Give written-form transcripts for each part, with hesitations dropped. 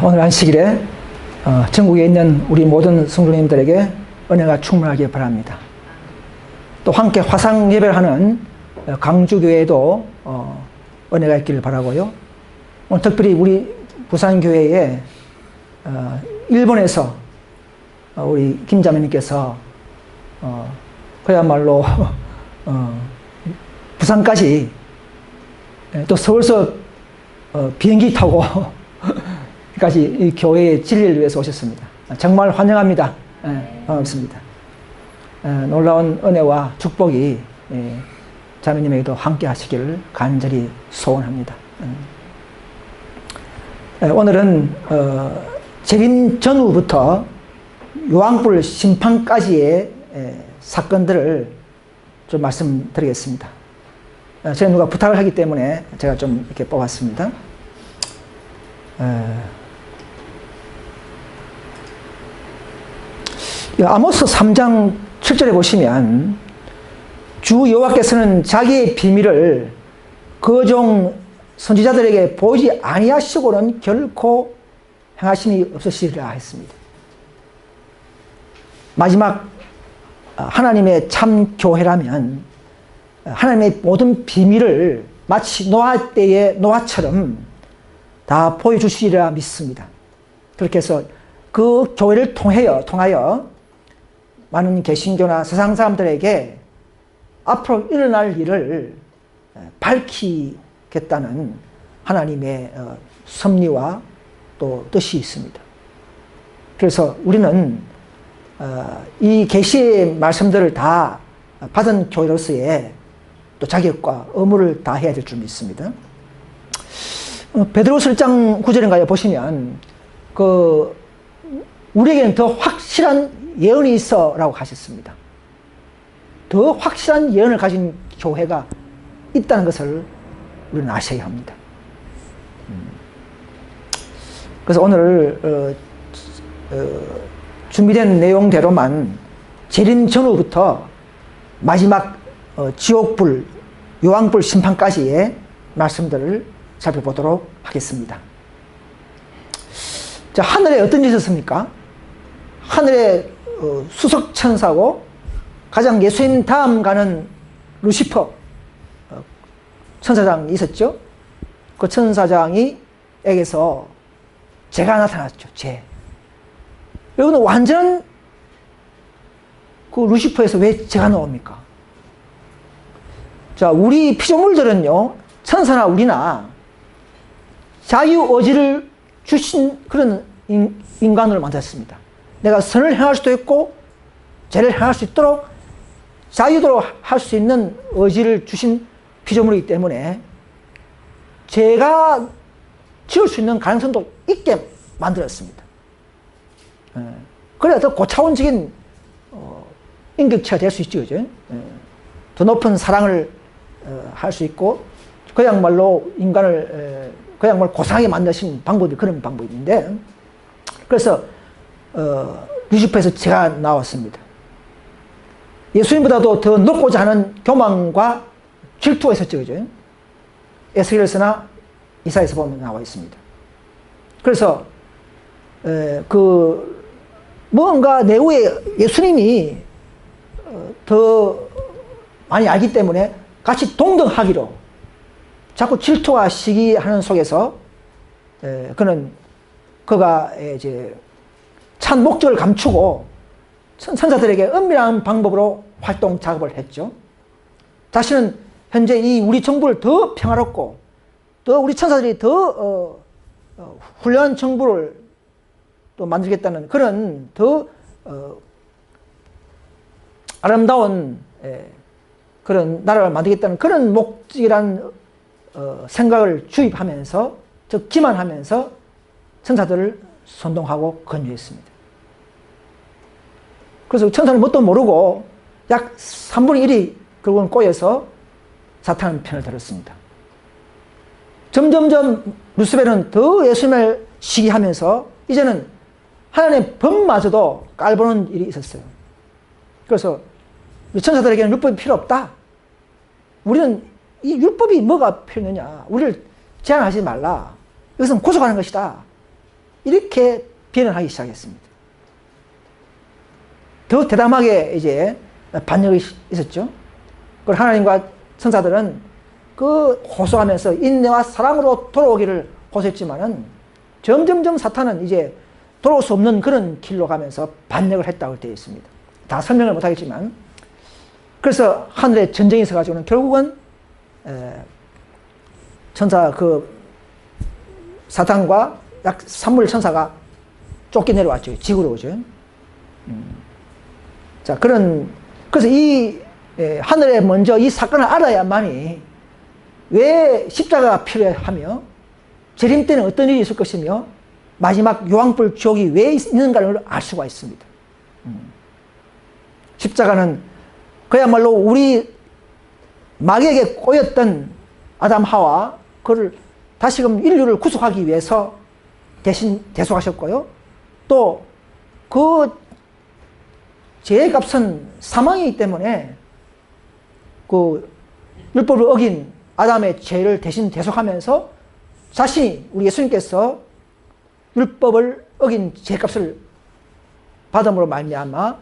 오늘 안식일에 전국에 있는 우리 모든 성도님들에게 은혜가 충만하길 바랍니다. 또 함께 화상 예배를 하는 강주교회도 은혜가 있기를 바라고요. 오늘 특별히 우리 부산교회에 일본에서 우리 김자매님께서 그야말로 부산까지 또 서울서 비행기 타고 까지 이 교회의 진리를 위해서 오셨습니다. 정말 환영합니다. 반갑습니다. 놀라운 은혜와 축복이 자매님에게도 함께 하시기를 간절히 소원합니다. 오늘은 재림 전후부터 요한불 심판까지의 사건들을 좀 말씀드리겠습니다. 제가 누가 부탁을 하기 때문에 제가 좀 이렇게 뽑았습니다. 아모스 3장 7절에 보시면 주 여호와께서는 자기의 비밀을 그 종 선지자들에게 보이지 아니하시고는 결코 행하심이 없으시리라 했습니다. 마지막 하나님의 참 교회라면 하나님의 모든 비밀을 마치 노아 때의 노아처럼 다 보여주시리라 믿습니다. 그렇게 해서 그 교회를 통하여 많은 개신교나 세상 사람들에게 앞으로 일어날 일을 밝히겠다는 하나님의 섭리와 또 뜻이 있습니다. 그래서 우리는 이 계시의 말씀들을 다 받은 교회로서의 또 자격과 의무를 다해야 될 줄 믿습니다. 베드로서 1장 9절인가요? 보시면 우리에게는 더 확실한 예언이 있어 라고 하셨습니다. 더 확실한 예언을 가진 교회가 있다는 것을 우리는 아셔야 합니다. 그래서 오늘 준비된 내용대로만 재림 전후부터 마지막 지옥불, 요한불 심판까지의 말씀들을 살펴보도록 하겠습니다. 자, 하늘에 어떤 일이 있었습니까? 하늘에 수석천사고 가장 예수님 다음 가는 루시퍼 천사장이 있었죠. 그 천사장에게서 재가 나타났죠. 재. 여러분, 완전 그 루시퍼에서 왜 재가 나옵니까? 자, 우리 피조물들은요, 천사나 우리나 자유의지를 주신 그런 인간으로 만들었습니다. 내가 선을 행할 수도 있고 죄를 행할 수 있도록 자유도록 할 수 있는 의지를 주신 피조물이기 때문에 죄가 지을 수 있는 가능성도 있게 만들었습니다. 그래야 더 고차원적인 인격체가 될 수 있죠. 그죠? 더 높은 사랑을 할 수 있고 그야말로 인간을 그야말로 고상하게 만드신 방법이 그런 방법인데, 그래서 루시퍼에서 제가 나왔습니다. 예수님보다도 더 높고자 하는 교만과 질투가 있었죠. 그죠? 에스겔서나 이사야서 보면 나와 있습니다. 그래서 뭔가 내후에 예수님이 더 많이 알기 때문에 같이 동등하기로 자꾸 질투와 시기하는 속에서 그가 이제 참 목적을 감추고 천사들에게 은밀한 방법으로 활동 작업을 했죠. 자신은 현재 이 우리 정부를 더 평화롭고 또 우리 천사들이 더 훌륭한 정부를 또 만들겠다는 그런 더 아름다운 그런 나라를 만들겠다는 그런 목적이란 생각을 주입하면서, 즉 기만하면서 천사들을 선동하고 권유했습니다. 그래서 천사는 뭣도 모르고 약 3분의 1이 결국은 꼬여서 사탄의 편을 들었습니다. 점점점 루시벨은 더 예수님을 시기하면서 이제는 하나님의 법마저도 깔보는 일이 있었어요. 그래서 천사들에게는 율법이 필요 없다. 우리는 이 율법이 뭐가 필요하느냐. 우리를 제한하지 말라. 이것은 고속하는 것이다. 이렇게 변현하기 시작했습니다. 더 대담하게 이제 반역이 있었죠. 그걸 하나님과 천사들은 그 호소하면서 인내와 사랑으로 돌아오기를 호소했지만은 점점점 사탄은 이제 돌아올 수 없는 그런 길로 가면서 반역을 했다고 되어 있습니다. 다 설명을 못하겠지만, 그래서 하늘에 전쟁이 있어가지고는 결국은 천사 사탄과 약 3분의 천사가 쫓겨 내려왔죠. 지구로 오죠. 자, 그래서 이 하늘에 먼저 이 사건을 알아야만이 왜 십자가가 필요하며 재림 때는 어떤 일이 있을 것이며 마지막 요한불 지옥이 왜 있는가를 알 수가 있습니다. 십자가는 그야말로 우리 마귀에게 꼬였던 아담 하와 그를 다시금 인류를 구속하기 위해서 대신 대속하셨고요. 또 그 죄의 값은 사망이기 때문에 그 율법을 어긴 아담의 죄를 대신 대속하면서 자신이 우리 예수님께서 율법을 어긴 죄값을 받음으로 말미암아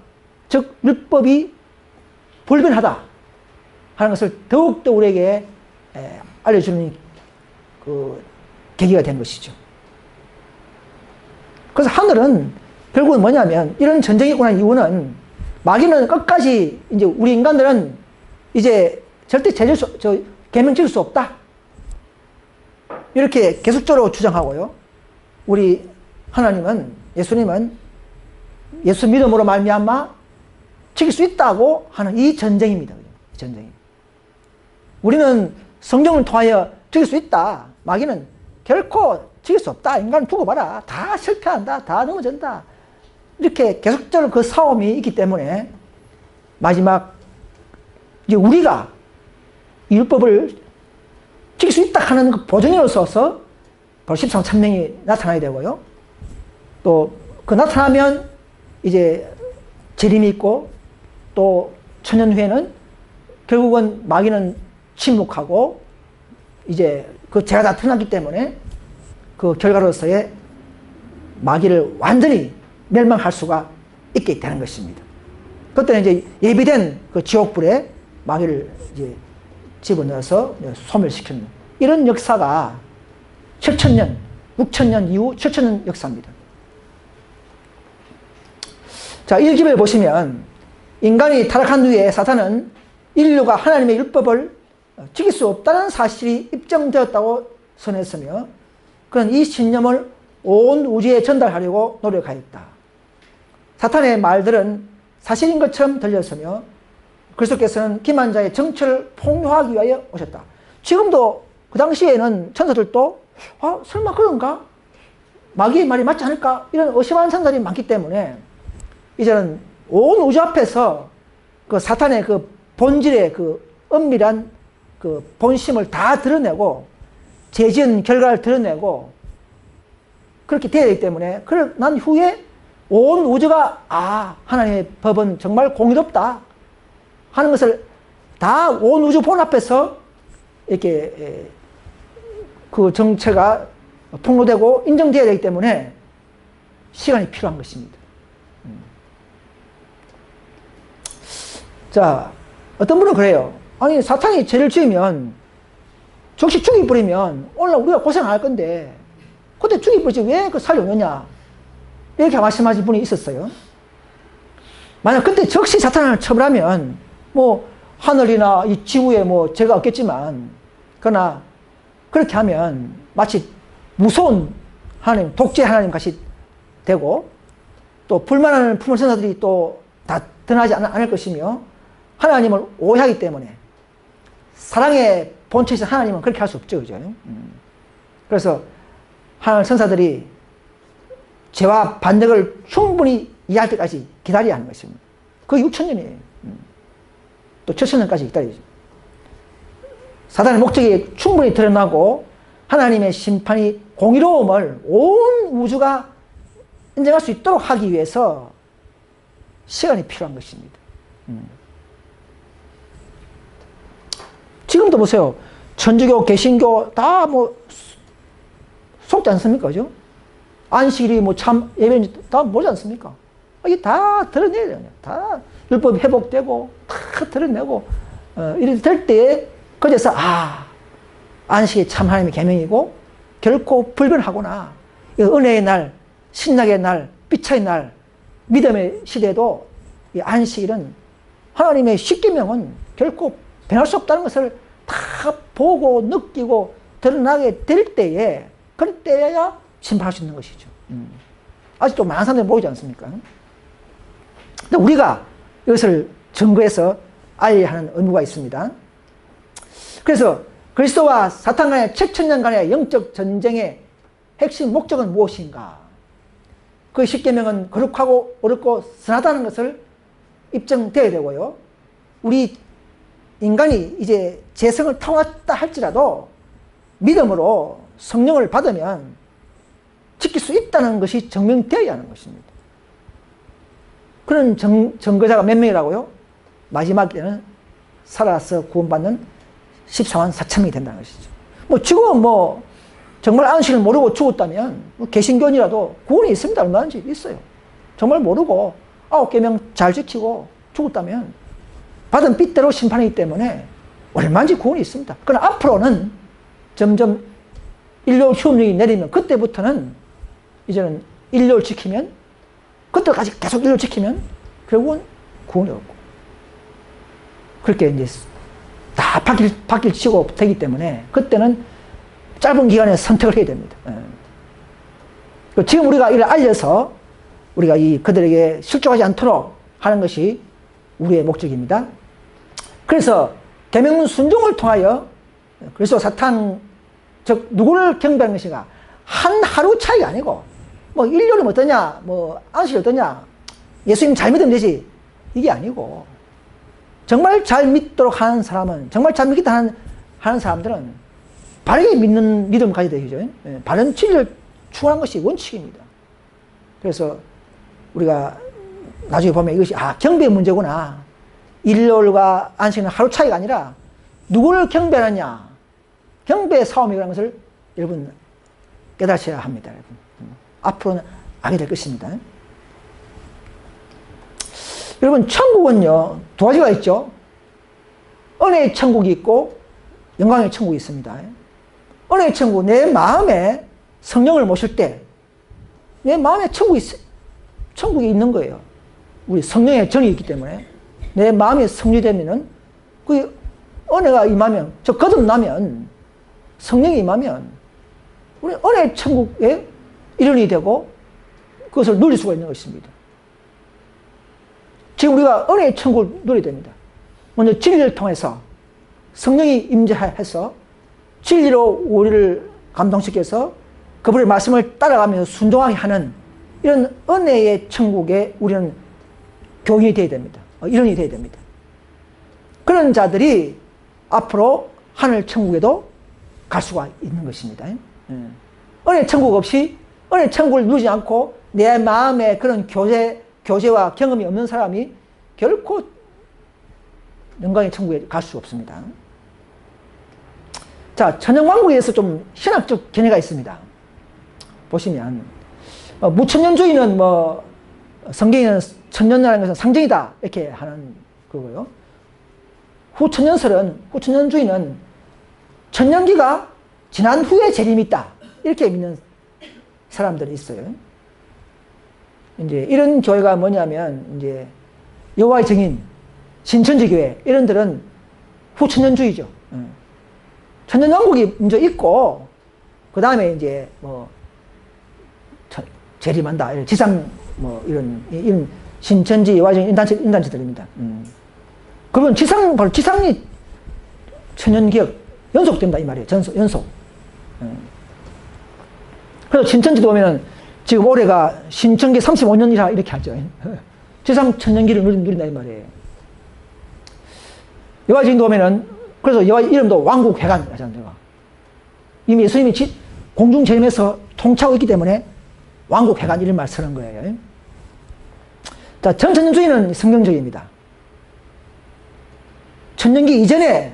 즉 율법이 불변하다 하는 것을 더욱더 우리에게 알려주는 그 계기가 된 것이죠. 그래서 하늘은 결국은 뭐냐면 이런 전쟁이 있고 난 이유는 마귀는 끝까지 이제 우리 인간들은 이제 절대 계명 지킬 수 없다. 이렇게 계속적으로 주장하고요. 우리 하나님은, 예수님은 예수 믿음으로 말미암아 지킬 수 있다고 하는 이 전쟁입니다. 전쟁이. 우리는 성경을 통하여 지킬 수 있다. 마귀는 결코 지킬 수 없다. 인간은 두고 봐라. 다 실패한다. 다 넘어진다. 이렇게 계속적으로 그 싸움이 있기 때문에 마지막 이제 우리가 이 율법을 지킬 수 있다 하는 그 보증으로서 바로 십상 천명이 나타나야 되고요. 또 그 나타나면 이제 재림이 있고 또 천년 후에는 결국은 마귀는 침묵하고 이제 그 죄가 다 드러났기 때문에 그 결과로서의 마귀를 완전히 멸망할 수가 있게 되는 것입니다. 그때는 이제 예비된 그 지옥불에 마귀를 이제 집어넣어서 소멸시키는 이런 역사가 7,000년, 6,000년 이후 7,000년 역사입니다. 자, 1집을 보시면 인간이 타락한 후에 사탄은 인류가 하나님의 율법을 지킬 수 없다는 사실이 입증되었다고 선했으며 그런 이 신념을 온 우주에 전달하려고 노력하였다. 사탄의 말들은 사실인 것처럼 들렸으며 그리스도께서는 기만자의 정체를 폭로하기 위하여 오셨다. 지금도 그 당시에는 천사들도 설마 그런가? 마귀의 말이 맞지 않을까? 이런 의심하는 천사들이 많기 때문에 이제는 온 우주 앞에서 그 사탄의 그 본질의 그 은밀한 그 본심을 다 드러내고 죄지은 결과를 드러내고 그렇게 되어야 되기 때문에 난 후에 온 우주가 하나님의 법은 정말 공의롭다 하는 것을 다 온 우주 본 앞에서 이렇게 그 정체가 폭로되고 인정되어야 되기 때문에 시간이 필요한 것입니다. 자, 어떤 분은 그래요. 아니, 사탄이 죄를 지으면 즉시 죽여버리면 오늘 우리가 고생 안 할 건데 그때 죽여버리지 왜 그 살려오느냐 이렇게 말씀하신 분이 있었어요. 만약 그때 즉시 사탄을 처벌하면 뭐 하늘이나 이 지구에 뭐 죄가 없겠지만 그러나 그렇게 하면 마치 무서운 하나님, 독재 하나님 같이 되고 또 불만하는 품을 천사들이 또 다 드러나지 않을 것이며 하나님을 오해하기 때문에 사랑의 본체에서 하나님은 그렇게 할 수 없죠. 그죠? 그래서 하나님 천사들이 죄와 반역을 충분히 이해할 때까지 기다려야 하는 것입니다. 그게 6,000년이에요. 또 7,000년까지 기다리죠. 사단의 목적이 충분히 드러나고 하나님의 심판이 공의로움을 온 우주가 인정할 수 있도록 하기 위해서 시간이 필요한 것입니다. 지금도 보세요. 천주교, 개신교 다 뭐 속지 않습니까? 그죠? 안식일이 뭐 참 예배인지 다 모르지 않습니까? 이게 다 드러내야 돼요. 다 율법이 회복되고 다 드러내고 이렇게 될 때에 그래서 안식이 참 하나님의 계명이고 결코 불변하구나. 은혜의 날, 신약의 날, 빛의 날, 믿음의 시대도 이 안식일은 하나님의 십계명은 결코 변할 수 없다는 것을 다 보고 느끼고 드러나게 될 때에 그럴 때야 심판할 수 있는 것이죠. 아직도 많은 사람들이 모르지 않습니까? 근데 우리가 이것을 증거해서 알려야 하는 의무가 있습니다. 그래서 그리스도와 사탄 간의 7,000년 간의 영적 전쟁의 핵심 목적은 무엇인가? 그 십계명은 거룩하고 어렵고 선하다는 것을 입증되어야 되고요. 우리 인간이 이제 재성을 타고났다 할지라도 믿음으로 성령을 받으면 지킬 수 있다는 것이 증명되어야 하는 것입니다. 그런 증거자가 몇 명이라고요? 마지막 때는 살아서 구원받는 14만 4천 명이 된다는 것이죠. 지금은 정말 안식을 모르고 죽었다면 개신교인이라도 구원이 있습니다. 얼마든지 있어요. 정말 모르고 9계명 잘 지키고 죽었다면 받은 빚대로 심판이기 때문에 얼마든지 구원이 있습니다. 그러나 앞으로는 점점 일요일 휴업령이 내리면 그때부터는 이제는 일요일 지키면 그때까지 계속 일요일 지키면 결국은 구원이 없고 그렇게 이제 다 바뀔 치고 되기 때문에 그때는 짧은 기간에 선택을 해야 됩니다. 지금 우리가 이를 알려서 우리가 그들에게 실족하지 않도록 하는 것이 우리의 목적입니다. 그래서 계명 순종을 통하여 그리스도 사탄 즉 누구를 경배하는 것인가? 한 하루 차이가 아니고 일요일은 어떠냐, 안식이 어떠냐, 예수님 잘 믿으면 되지 이게 아니고 정말 잘 믿도록 하는 사람은 정말 잘 믿겠다 하는 사람들은 바르게 믿는 믿음을 가져야 되죠. 바른 진리를 추구하는 것이 원칙입니다. 그래서 우리가 나중에 보면 이것이 경배의 문제구나. 일요일과 안식은 하루 차이가 아니라 누구를 경배하느냐 경배의 싸움이라는 것을 여러분 깨닫셔야 합니다. 여러분. 앞으로는 알게 될 것입니다. 여러분 천국은요 두 가지가 있죠. 은혜의 천국이 있고 영광의 천국이 있습니다. 은혜의 천국, 내 마음에 성령을 모실 때 내 마음에 천국이 있는 거예요. 우리 성령의 전이 있기 때문에 내 마음이 성리되면은 그 은혜가 임하면 거듭나면 성령이 임하면 우리 은혜의 천국의 일원이 되고 그것을 누릴 수가 있는 것입니다. 지금 우리가 은혜의 천국을 누려야 됩니다. 먼저 진리를 통해서 성령이 임재해서 진리로 우리를 감동시켜서 그분의 말씀을 따라가면서 순종하게 하는 이런 은혜의 천국에 우리는 교인이 되어야 됩니다. 일원이 되어야 됩니다. 그런 자들이 앞으로 하늘 천국에도 갈 수가 있는 것입니다. 은혜 천국 없이 은혜 천국을 누리지 않고 내 마음에 그런 교제와 경험이 없는 사람이 결코 영광의 천국에 갈 수 없습니다. 자, 천년왕국에 대해서 좀 신학적 견해가 있습니다. 보시면 무천년주의는 성경에는 천년이라는 것은 상징이다 이렇게 하는 거고요. 후천년주의는 천년기가 지난 후에 재림이 있다 이렇게 믿는 사람들이 있어요. 이제 이런 교회가 뭐냐면 이제 여호와의 증인, 신천지 교회 이런들은 후천년주의죠. 천년왕국이 먼저 있고 그 다음에 이제 재림한다. 지상 이런 신천지 여호와의 증인 인단체들입니다. 그러면 바로 지상이 천년기억 연속된다 이 말이에요. 연속. 그래서 신천지도 보면은 지금 올해가 신천기 35년이라 이렇게 하죠. 지상 천년기를 누린다 이 말이에요. 여호와의 증인도 보면은 그래서 여호와 이름도 왕국회관 하잖아요. 이미 예수님이 공중 재림에서 통치하고 있기 때문에 왕국회관 이런 말 쓰는 거예요. 자, 전천년주의는 성경적입니다. 천년기 이전에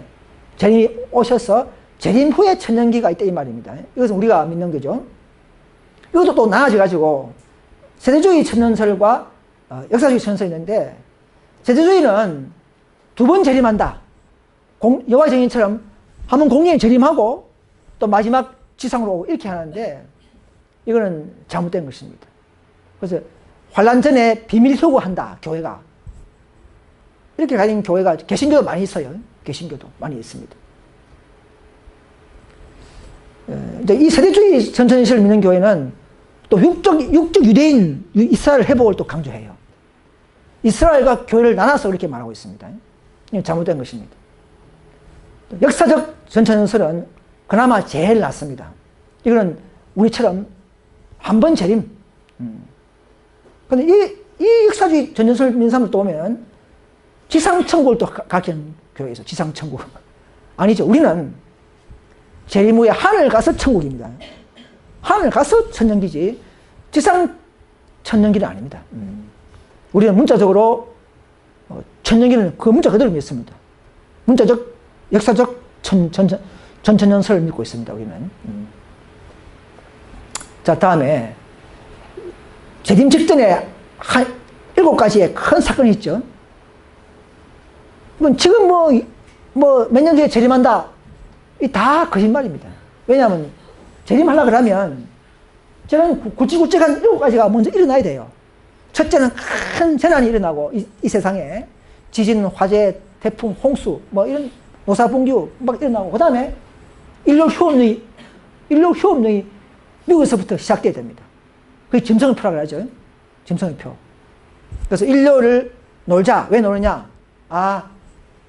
재림이 오셔서 재림 후에 천년기가 있다 이 말입니다. 이것은 우리가 믿는 거죠. 이것도 또 나아져가지고 세대주의 천년설과 역사주의 천년설이 있는데, 세대주의는 두 번 재림한다. 여호와의 증인처럼 한 번 공중에 재림하고 또 마지막 지상으로 오고 이렇게 하는데, 이거는 잘못된 것입니다. 그래서 환란 전에 비밀 효구한다, 교회가. 이렇게 가진 교회가, 개신교도 많이 있어요. 개신교도 많이 있습니다. 이제 이 세대주의 전천실을 믿는 교회는 또 육적 유대인 이스라엘 회복을 또 강조해요. 이스라엘과 교회를 나눠서 그렇게 말하고 있습니다. 이게 잘못된 것입니다. 역사적 전천연설은 그나마 제일 낫습니다. 이거는 우리처럼 한 번 재림. 근데 이 역사주의 전천연설 믿는 사람들 또 보면 지상천국을 또 가르치는 교회에서 지상천국. 아니죠. 우리는 재림 후에 하늘 가서 천국입니다. 하늘 가서 천년기지 지상 천년기는 아닙니다. 우리는 문자적으로 천년기는 그 문자 그대로 믿습니다. 문자적, 역사적 전천년설을 믿고 있습니다. 우리는. 자, 다음에 재림 직전에 한 7가지의 큰 사건이 있죠. 지금 몇 년 뒤에 재림한다. 이 다 거짓말입니다. 왜냐하면 재림하려고 그러면 저는 굵직굵직한 7가지가 먼저 일어나야 돼요. 첫째는 큰 재난이 일어나고 이 세상에 지진, 화재, 태풍, 홍수 이런 노사분규 막 일어나고, 그 다음에 인류효험령이 미국에서부터 시작돼야 됩니다. 그게 짐승의표라고 하죠. 짐승의표. 그래서 인류를 놀자. 왜 노느냐?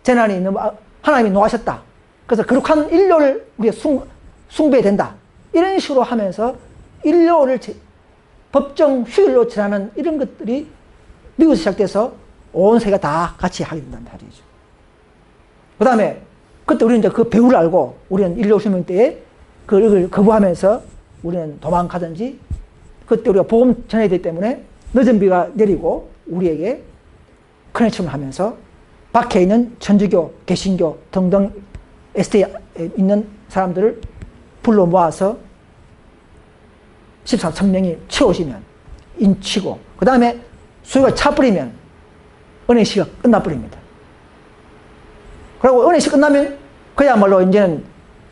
재난이 너무 하나님이 노하셨다. 그래서 거룩한 인류를 우리가 숭배해야 된다. 이런 식으로 하면서 인류를 법정 휴일로 지나는 이런 것들이 미국에서 시작돼서 온 세계가 다 같이 하게 된다는 말이죠. 그 다음에 그때 우리는 이제 그 배후를 알고 우리는 인류 수명 때에 그걸 거부하면서 우리는 도망가든지, 그때 우리가 복음 전해야 되기 때문에 늦은 비가 내리고 우리에게 커넥션을 하면서 밖에 있는 천주교, 개신교 등등 ST에 있는 사람들을 불러 모아서 14,000명이 채워지면 인치고, 그 다음에 수요가 차버리면 은혜 시가 끝나버립니다. 그리고 은혜 시 끝나면 그야말로 이제는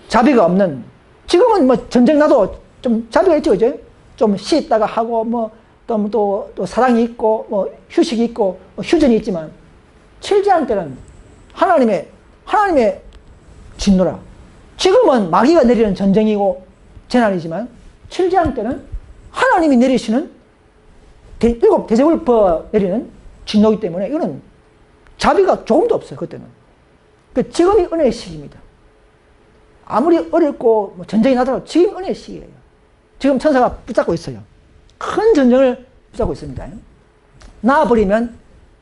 자비가 없는, 지금은 전쟁 나도 좀 자비가 있죠, 그죠? 좀 쉬었다가 하고 또 사랑이 있고 휴식이 있고 휴전이 있지만, 칠제한 때는 하나님의 진노라. 지금은 마귀가 내리는 전쟁이고 재난이지만, 칠제한 때는 하나님이 내리시는 일곱 대제불법 내리는 진노이기 때문에 이거는 자비가 조금도 없어요. 그때는. 지금이 은혜의 시기입니다. 아무리 어렵고 전쟁이 나더라도 지금 은혜의 시기예요. 지금 천사가 붙잡고 있어요. 큰 전쟁을 붙잡고 있습니다. 나와버리면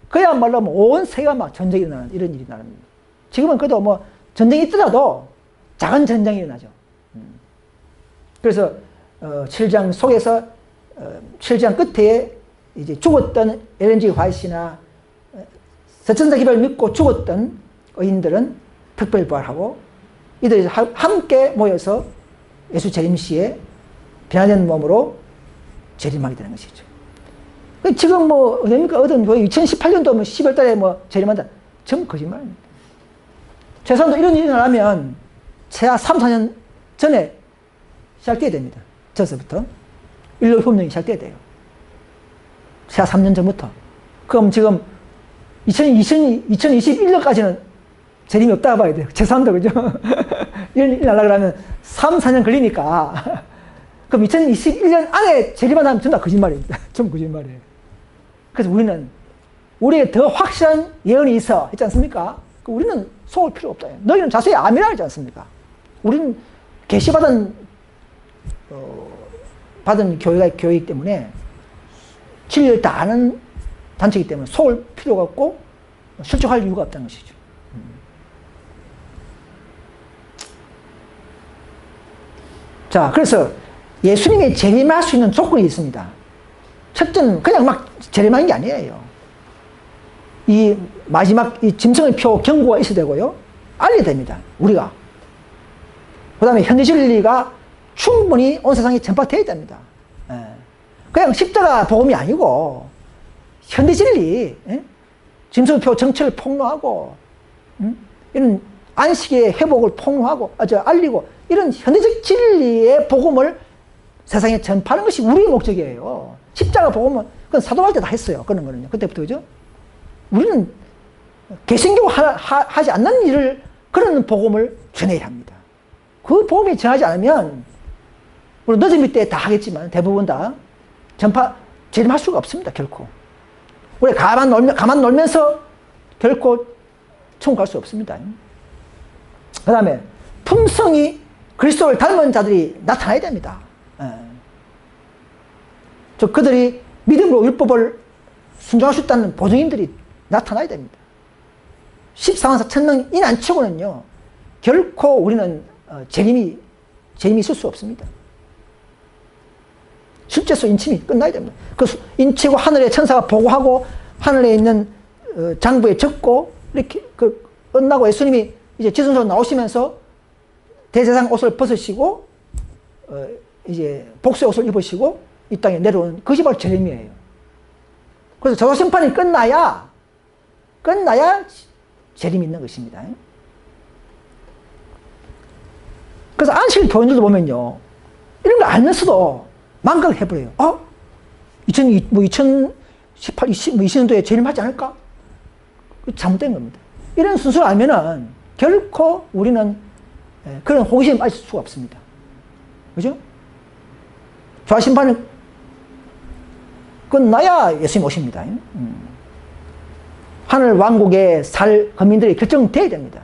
그야말로 온 세계가 막 전쟁이 일어나는 이런 일이 나는. 지금은 그래도 전쟁이 있더라도 작은 전쟁이 일어나죠. 그래서 7장 속에서 7장 끝에 이제 죽었던 엘렌 화이트나 서천사 기별을 믿고 죽었던 의인들은 특별 부활하고, 이들이 함께 모여서 예수 재림 시에 변화된 몸으로 재림하게 되는 것이죠. 지금 어딥니까? 어떤 2018년도 10월 달에 재림한다. 전부 거짓말입니다. 최소한도 이런 일이 나면 최하 3, 4년 전에 시작돼야 됩니다. 저서부터. 인류 협력이 시작돼야 돼요. 최하 3년 전부터. 그럼 지금 2021년까지는 재림이 없다고 봐야 돼요. 죄송합니다. 그죠? 이런 일이 나려고 하면 3, 4년 걸리니까. 그럼 2021년 안에 재림한다면 전부 다 거짓말입니다. 전부 거짓말이에요. 그래서 우리에게 더 확실한 예언이 있어. 했지 않습니까? 우리는 속을 필요 없다. 너희는 자수의 아미라 하지 않습니까? 우리는 계시받은 교회가 교회이기 때문에 진리를 다 아는 단체이기 때문에 속을 필요가 없고 실족할 이유가 없다는 것이죠. 자, 그래서 예수님이 재림할 수 있는 조건이 있습니다. 첫째는 그냥 막 재림하는 게 아니에요. 이 마지막 이 짐승의 표 경고가 있어야 되고요. 알려야 됩니다. 우리가. 그 다음에 현재 진리가 충분히 온 세상에 전파되어야 됩니다. 예. 그냥 십자가 복음이 아니고 현대 진리, 예? 진성표 정체를 폭로하고, 이런 안식의 회복을 폭로하고, 알리고, 이런 현대적 진리의 복음을 세상에 전파하는 것이 우리의 목적이에요. 십자가 복음은, 그건 사도할 때 다 했어요. 그런 거는요. 그때부터, 그죠? 우리는 개신교 하지 않는 일을, 그런 복음을 전해야 합니다. 그 복음이 전하지 않으면, 물론 늦은 때 다 하겠지만, 대부분 다 재림할 수가 없습니다. 결코. 우리 가만 놀면서 결코 천국 갈 수 없습니다. 그 다음에 품성이 그리스도를 닮은 자들이 나타나야 됩니다. 그들이 믿음으로 율법을 순종할 수 있다는 보증인들이 나타나야 됩니다. 14만 4천 명 인안 치고는요, 결코 우리는 재림이 있을 수 없습니다. 실제수 인침이 끝나야 됩니다. 그 인치고 하늘에 천사가 보고하고 하늘에 있는 장부에 적고 이렇게 끝나고 예수님이 이제 지성소로 나오시면서 대제사장 옷을 벗으시고 이제 복수의 옷을 입으시고 이 땅에 내려오는 그것이 바로 재림이에요. 그래서 저도 심판이 끝나야 재림이 있는 것입니다. 그래서 안식 교인들도 보면요, 이런 걸 알면서도 망각을 해버려요. 2018, 20년도에 재림하지 않을까? 잘못된 겁니다. 이런 순서를 알면은 결코 우리는 그런 호기심을 빠질 수가 없습니다. 그죠? 조화심판이 끝나야 예수님 오십니다. 하늘 왕국에 살 거민들이 결정돼야 됩니다.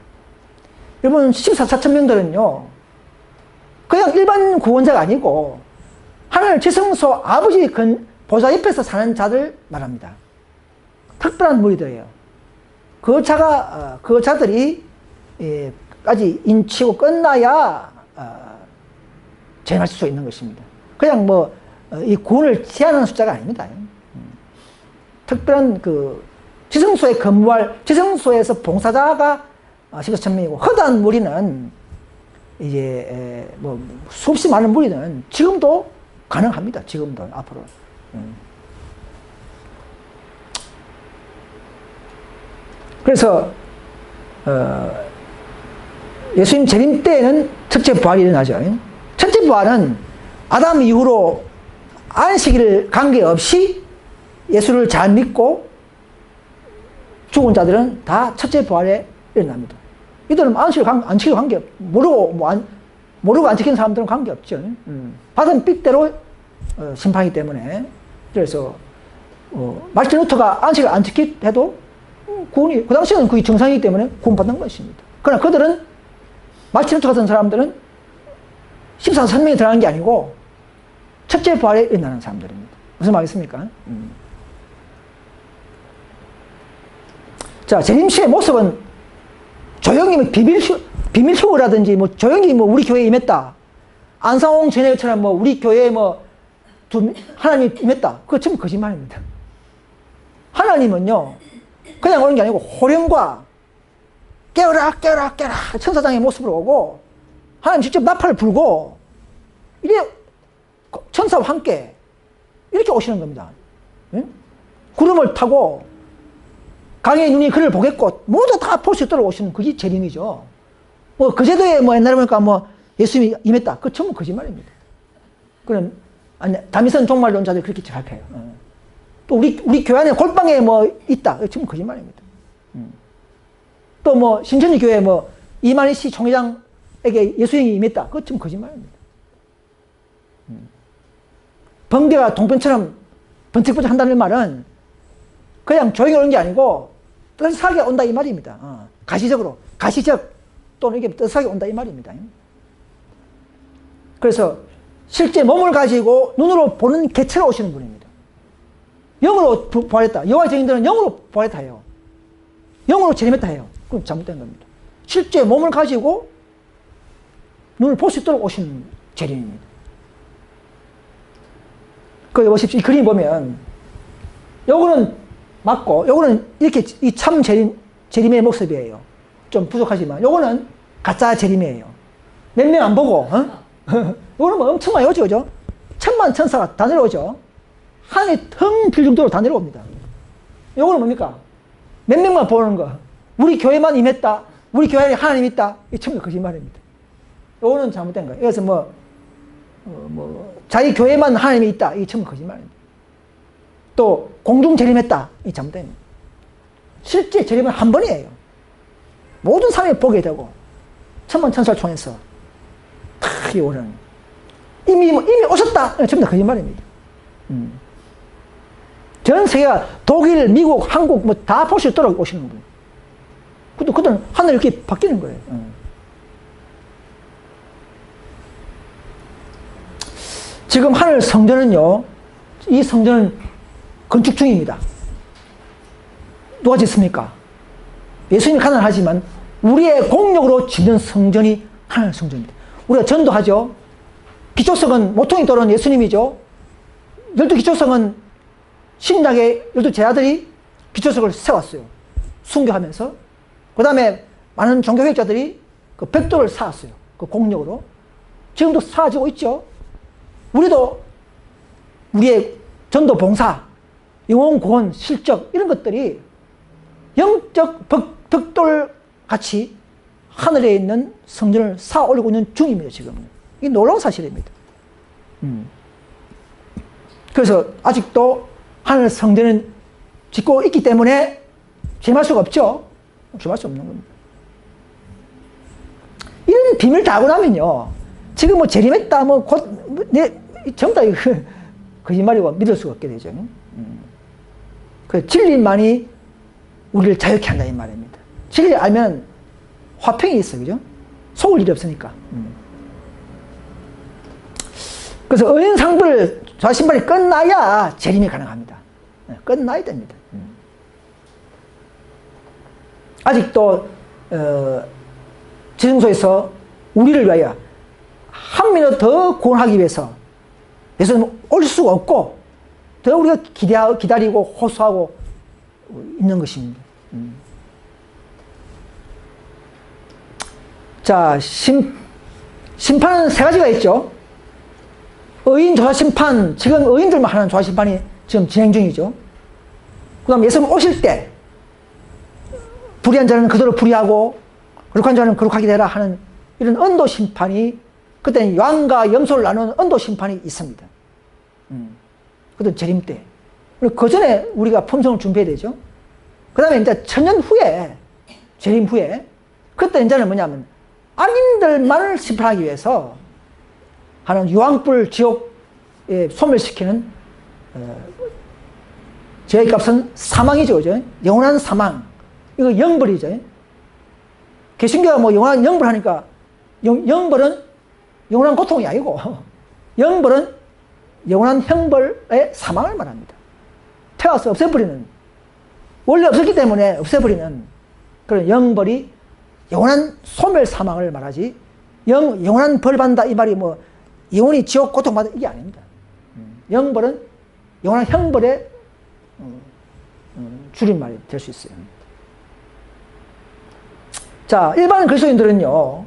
여러분, 14천 명들은요, 그냥 일반 구원자가 아니고 하늘 지성소 아버지 보좌 옆에서 사는 자들 말합니다. 특별한 무리들이에요. 그 자들이 까지 인치고 끝나야 재림할 수 있는 것입니다. 그냥 이 구원을 제한하는 숫자가 아닙니다. 특별한 지성소에 근무할, 지성소에서 봉사자가 14천 명이고, 허다한 무리는 이제 수없이 많은 무리는 지금도 가능합니다. 지금도 앞으로. 그래서 예수님 재림 때에는 첫째 부활이 일어나죠. 첫째 부활은 아담 이후로 안식일 관계없이 예수를 잘 믿고 죽은 자들은 다 첫째 부활에 일어납니다. 이들은 안식일 관계 모르고 안 지키는 사람들은 관계없죠. 받은 삑대로 심판이기 때문에. 그래서 마르틴 루터가 안식을 안 지키 해도 구원이, 그 당시에는 그게 정상이기 때문에 구원받는 것입니다. 그러나 그들은, 마르틴 루터 같은 사람들은 14선명이 들어가는 게 아니고 첫째 부활에 일어나는 사람들입니다. 무슨 말이겠습니까? 자, 재림시의 모습은 조용히 비밀쇼라든지 조용히 우리 교회에 임했다. 안상홍 전회처럼 우리 교회에 하나님이 임했다. 그거 전부 거짓말입니다. 하나님은요, 그냥 오는 게 아니고 호령과 깨어라 천사장의 모습으로 오고, 하나님 직접 나팔을 불고, 이래 천사와 함께 이렇게 오시는 겁니다. 응? 구름을 타고 강의 눈이 그를 보겠고 모두 다 볼 수 있도록 오시는 그게 재림이죠. 그 제도에 옛날에 보니까 예수님이 임했다. 그거 전부 거짓말입니다. 그럼 다미선 종말론자들이 그렇게 잘해요. 또 우리 교회 안에 골방에 있다. 그거 전부 거짓말입니다. 또 신천지 교회 이만희 씨 총회장에게 예수님이 임했다. 그거 전부 거짓말입니다. 번개가 동편처럼 번쩍번쩍 한다는 말은 그냥 조용히 오는 게 아니고 뜨뜻하게 온다 이 말입니다. 가시적 또는 이게 뜨뜻하게 온다 이 말입니다. 그래서 실제 몸을 가지고 눈으로 보는 개체로 오시는 분입니다. 영으로 부활했다. 여호와의 증인들은 영으로 부활했다 해요. 영으로 재림했다 해요. 그건 잘못된 겁니다. 실제 몸을 가지고 눈을 볼 수 있도록 오시는 재림입니다. 보십시오. 이 그림 보면 요거는 맞고 요거는 이렇게 이 참 재림의 모습이에요. 좀 부족하지만 요거는 가짜 재림이에요. 몇 명 안 보고 요거는 엄청 많이 오죠, 그죠? 천만 천사가 다 내려오죠. 하늘이 텅 빌 정도로 다 내려옵니다. 요거는 뭡니까? 몇 명만 보는 거. 우리 교회만 임했다. 우리 교회에 하나님 있다. 이게 전부 거짓말입니다. 요거는 잘못된 거예요. 그래서 자기 교회만 하나님이 있다. 이게 전부 거짓말입니다. 또 공중 재림했다. 이게 잘못된 거예요. 실제 재림은 한 번이에요. 모든 사람이 보게 되고 천만 천사를 통해서 탁 오는 이미 오셨다. 전부 다 거짓말입니다. 전 세계가 독일, 미국, 한국 다 볼 수 있도록 오시는 거예요. 그들은 하늘이 이렇게 바뀌는 거예요. 지금 하늘 성전은요, 이 성전은 건축 중입니다. 누가 짓습니까? 예수님이 가난하지만 우리의 공력으로 짓는 성전이 하늘 성전입니다. 우리가 전도하죠. 기초성은 모퉁이 돌은 예수님이죠. 12기초성은 신약의 12제자들이 기초성을 세웠어요. 순교하면서. 그 다음에 많은 종교개혁자들이 그 벽돌을 쌓았어요. 그 공력으로. 지금도 쌓아지고 있죠. 우리도 우리의 전도 봉사, 영혼 구원, 실적 이런 것들이 영적 벽돌 같이 하늘에 있는 성전을 쌓아 올리고 있는 중입니다. 지금은. 이게 놀라운 사실입니다. 그래서 아직도 하늘 성전은 짓고 있기 때문에 죄할 수가 없죠. 죄할 수 없는 겁니다. 이런 비밀 다 알고 나면요. 지금 재림했다, 전부 다 거짓말이고 믿을 수가 없게 되죠. 그 진리만이 우리를 자유케 한다, 이 말입니다. 진리 알면 화평이 있어, 그죠? 속을 일이 없으니까. 그래서 의인상불 좌신발이 끝나야 재림이 가능합니다. 끝나야 됩니다. 아직도 지성소에서 우리를 위하여 한 민을 더 구원하기 위해서 예수님 올 수가 없고 더 우리가 기다리고 호소하고 있는 것입니다. 자, 심판은 세 가지가 있죠. 의인 조사심판, 지금 의인들만 하는 조사심판이 지금 진행 중이죠. 그 다음 예수님 오실 때 불의한 자는 그대로 불의하고 거룩한 자는 거룩하게 되라 하는 이런 언도심판이, 그때는 양과 염소를 나누는 언도심판이 있습니다. 그것도 재림 때. 그 전에 우리가 품성을 준비해야 되죠. 그 다음에 이제 천년 후에, 재림 후에, 그때 이제는 뭐냐면 악인들만을 심판하기 위해서 하는 유황불 지옥에 소멸시키는 죄의 값은 사망이죠, 그죠? 영원한 사망. 이거 영벌이죠. 개신교가 영원한 영벌 하니까 영벌은 영원한 고통이 아니고 영벌은 영원한 형벌의 사망을 말합니다. 태워서 없애버리는, 원래 없었기 때문에 없애버리는 그런 영벌이 영원한 소멸 사망을 말하지, 영원한 벌 받는다 이 말이 영원히 지옥 고통받아 이게 아닙니다. 영벌은 영원한 형벌의 줄임말이 될 수 있어요. 자, 일반 그리스도인들은요,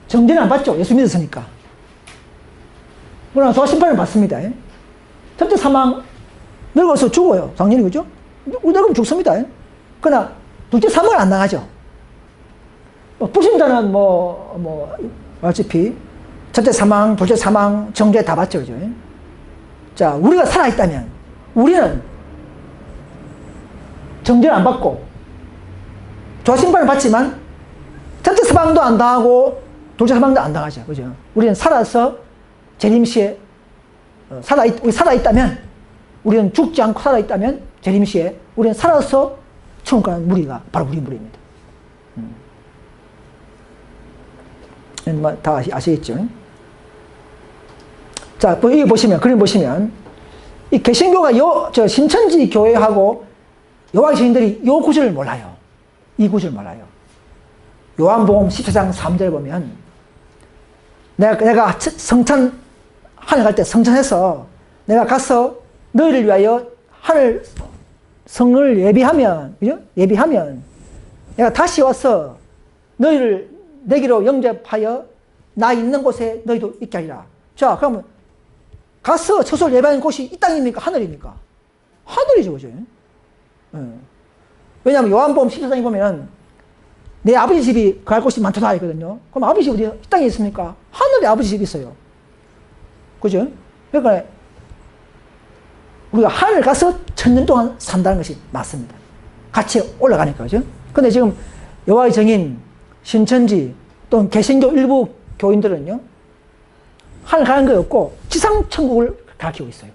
정죄는 안 받죠. 예수 믿었으니까. 그러나 조사심판을 받습니다. 첫째 사망, 늙어서 죽어요. 당연히, 그죠? 늙으면 죽습니다. 그러나 둘째 사망을 안 당하죠. 불신자는 알다시피 첫째 사망, 둘째 사망, 정죄 다 받죠, 그죠? 자, 우리가 살아있다면 우리는 정죄를 안 받고 조사심판을 받지만 첫째 사망도 안 당하고 둘째 사망도 안 당하죠, 그죠? 우리는 살아서 재림시에 우리 살아있다면, 우리는 죽지 않고 살아있다면 재림시에 우리는 살아서 천국 가는 무리가 바로 우리 무리입니다. 다 아시겠죠? 자, 여기 보시면, 그림 보시면, 이 개신교가 신천지 교회하고 여호와의 증인들이 요 구절을 몰라요. 이 구절을 몰라요. 요한복음 14장 3절 보면, 내가 하늘 갈 때 성찬해서 내가 가서 너희를 위하여 하늘 성을 예비하면, 그죠? 예비하면 내가 다시 와서 너희를 내게로 영접하여 나 있는 곳에 너희도 있게 하리라. 자, 그러면 가서 처소를 예배하는 곳이 이 땅입니까? 하늘입니까? 하늘이죠, 그죠? 왜냐하면 요한복음 14장에 보면 내 아버지 집이 갈 곳이 많다 했거든요. 그럼 아버지 집이 어디 이 땅에 있습니까? 하늘에 아버지 집이 있어요. 그죠? 그러니까 우리가 하늘 가서 1000년 동안 산다는 것이 맞습니다. 같이 올라가니까, 그죠? 근데 지금 여호와의 증인, 신천지, 또 개신교 일부 교인들은요, 하늘 가는 거 없고 지상천국을 가르치고 있어요.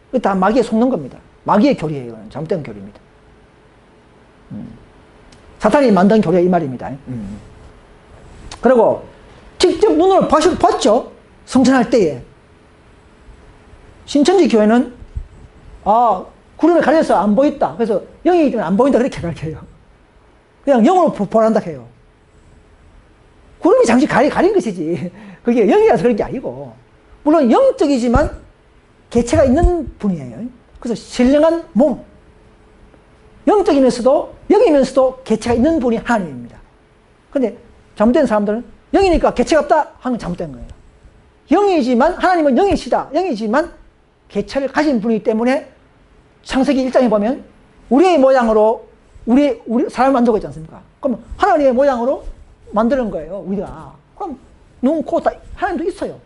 이거 다 마귀에 속는 겁니다. 마귀의 교리예요. 이거는 잘못된 교리입니다. 사탄이 만든 교리가 이 말입니다. 그리고 직접 눈으로 봤죠? 성천할 때에. 신천지 교회는 구름에 가려서 안 보였다. 그래서 영이기 때문에 안 보인다. 그렇게 가르쳐요. 그냥 영으로 보란다 해요. 구름이 잠시 가린 것이지. 그게 영이라서 그런 게 아니고. 물론 영적이지만 개체가 있는 분이에요. 그래서 신령한 몸. 영적이면서도, 영이면서도 개체가 있는 분이 하나님입니다. 근데 잘못된 사람들은 영이니까 개체가 없다 하는 건 잘못된 거예요. 영이지만, 하나님은 영이시다. 영이지만 개체를 가진 분이기 때문에 창세기 1장에 보면 우리의 모양으로 우리 사람을 만들고 있지 않습니까? 그럼 하나님의 모양으로 만드는 거예요, 우리가. 그럼 눈, 코 다 하나님도 있어요.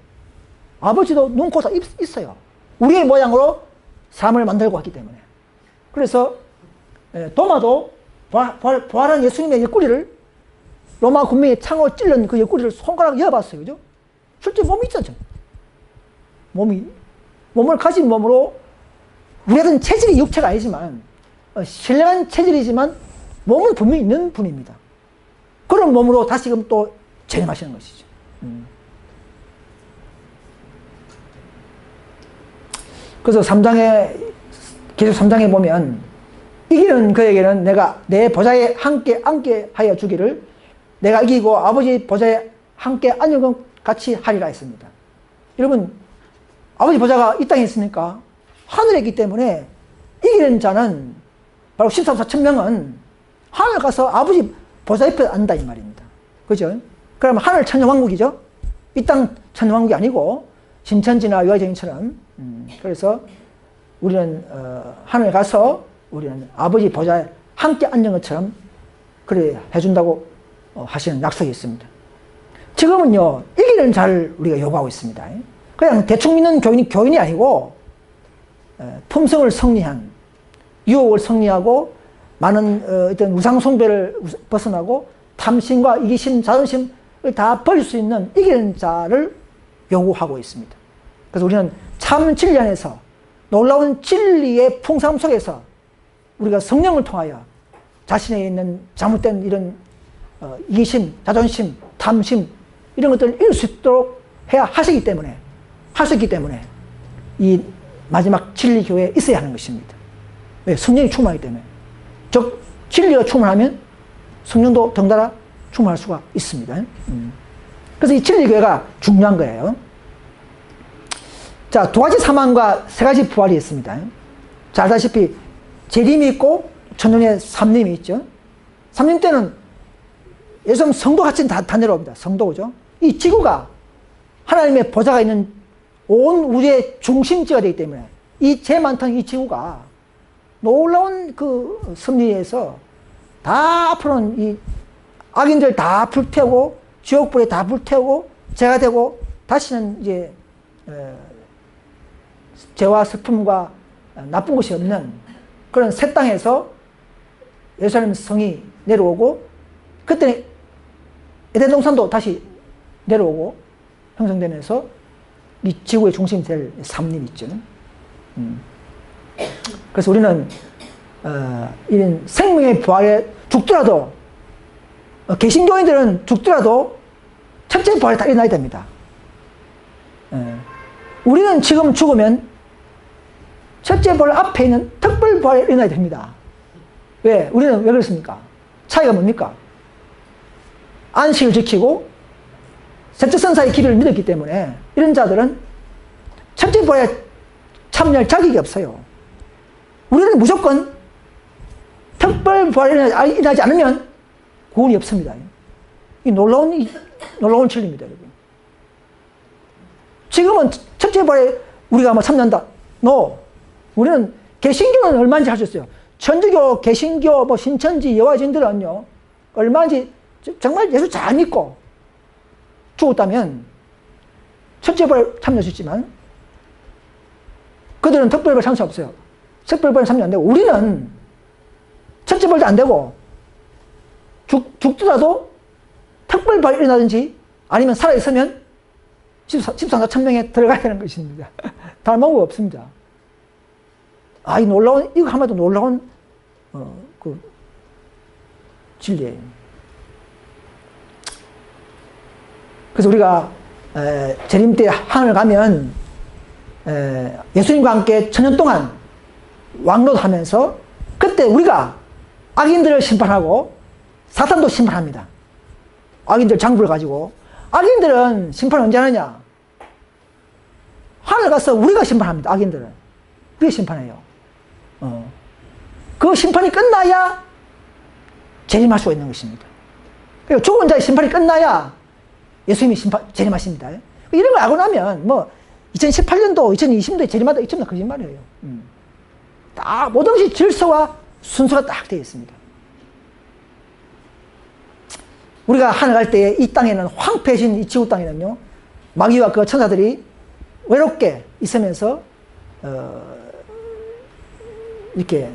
아버지도 눈, 코 다 있어요. 우리의 모양으로 사람을 만들고 왔기 때문에. 그래서 도마도 부활한 예수님의 옆구리를 로마 군민이 창으로 찔른 그 옆구리를 손가락으로 이어봤어요. 그죠? 실제 몸이 있잖아요. 몸을 가진 몸으로 우리는 체질이 육체가 아니지만 신령한 체질이지만 몸은 분명히 있는 분입니다. 그런 몸으로 다시금 또 재림하시는 것이죠. 그래서 계속 3장에 보면 이기는 그에게는 내가 내 보좌에 함께 앉게 하여 주기를 내가 이기고 아버지 보좌에 함께 앉은 것 같이 하리라 했습니다. 여러분, 아버지 보좌가 이 땅에 있으니까 하늘에 있기 때문에 이기는 자는 바로 14만 4천 명은 하늘 가서 아버지 보좌 옆에 앉는다 이 말입니다. 그죠? 그러면 하늘 천년왕국이죠? 이 땅 천년왕국이 아니고 신천지나 유아정인처럼. 그래서 우리는 하늘 가서 우리는 아버지 보좌에 함께 앉는 것처럼 그래 해준다고 하시는 약속이 있습니다. 지금은요, 이기는 자를 우리가 요구하고 있습니다. 그냥 대충 믿는 교인이 아니고 품성을 성리한, 유혹을 성리하고 많은 어떤 우상숭배를 벗어나고 탐심과 이기심, 자존심을 다 버릴 수 있는 이기는 자를 요구하고 있습니다. 그래서 우리는 참 진리 안에서 놀라운 진리의 풍성 속에서 우리가 성령을 통하여 자신에 있는 잘못된 이런 이기심, 자존심, 탐심 이런 것들을 이룰 수 있도록 해야 할 수 있기 때문에 이 마지막 진리 교회에 있어야 하는 것입니다. 왜? 성령이 충만하기 때문에. 즉 진리가 충만하면 성령도 덩달아 충만할 수가 있습니다. 그래서 이 진리 교회가 중요한 거예요. 자, 2가지 사망과 3가지 부활이 있습니다. 자, 알다시피 재림이 있고 천년의 삼림이 있죠. 삼림 때는 예수님 성도같이 다 내려옵니다. 성도죠. 이 지구가 하나님의 보좌가 있는 온 우주의 중심지가 되기 때문에 이 죄 많던 이 지구가 놀라운 그 섭리에서 다 앞으로는 이 악인들 다 불태우고 지옥불에 다 불태우고 죄가 되고 다시는 이제 죄와 슬픔과 나쁜 것이 없는 그런 새 땅에서 예루살렘 성이 내려오고 그때 에덴 동산도 다시 내려오고 형성되면서 이 지구의 중심이 될 삼림이 있죠. 그래서 우리는 이런 생명의 부활에 죽더라도 개신교인들은 죽더라도 첫째 부활이 다 일어나야 됩니다. 우리는 지금 죽으면 첫째 부활 앞에 있는 특별 부활이 일어나야 됩니다. 왜? 우리는 왜 그렇습니까? 차이가 뭡니까? 안식을 지키고 셋째 선사의 기별을 믿었기 때문에 이런 자들은 첫째 부활에 참여할 자격이 없어요. 우리는 무조건 특별 부활이 일어나지 않으면 구원이 없습니다. 이 놀라운 진리입니다, 여러분. 지금은 첫째 벌에 우리가 뭐 참는다. No. 우리는 개신교는 얼마인지 하셨어요. 천주교, 개신교, 뭐 신천지, 여화진들은요, 얼마인지 정말 예수 잘 믿고 죽었다면 첫째 벌 참여하셨지만 그들은 특별벌 참여 없어요. 특별벌 참여 안 되고 우리는 첫째 벌도 안 되고 죽더라도 특별벌이 일어나든지 아니면 살아있으면 14나 천명에 들어가야 되는 것입니다. 다른 방법이 없습니다. 아, 이 놀라운, 이거 한마디로 놀라운, 진리예요. 그래서 우리가, 재림 때 하늘 가면, 예수님과 함께 천년 동안 왕노하면서 그때 우리가 악인들을 심판하고 사탄도 심판합니다. 악인들 장부를 가지고. 악인들은 심판 언제 하느냐? 하늘 가서 우리가 심판합니다. 악인들은. 우리가 심판해요. 그 심판이 끝나야 재림할 수가 있는 것입니다. 그리고 죽은 자의 심판이 끝나야 예수님이 재림하십니다. 이런 걸 알고 나면 뭐 2018년도, 2020년도에 재림하다 이쯤 거짓말이에요. 다 모든 것이 질서와 순서가 딱 되어 있습니다. 우리가 하늘 갈 때 이 땅에는 황폐해진 이 지구 땅에는요, 마귀와 그 천사들이 외롭게 있으면서 이렇게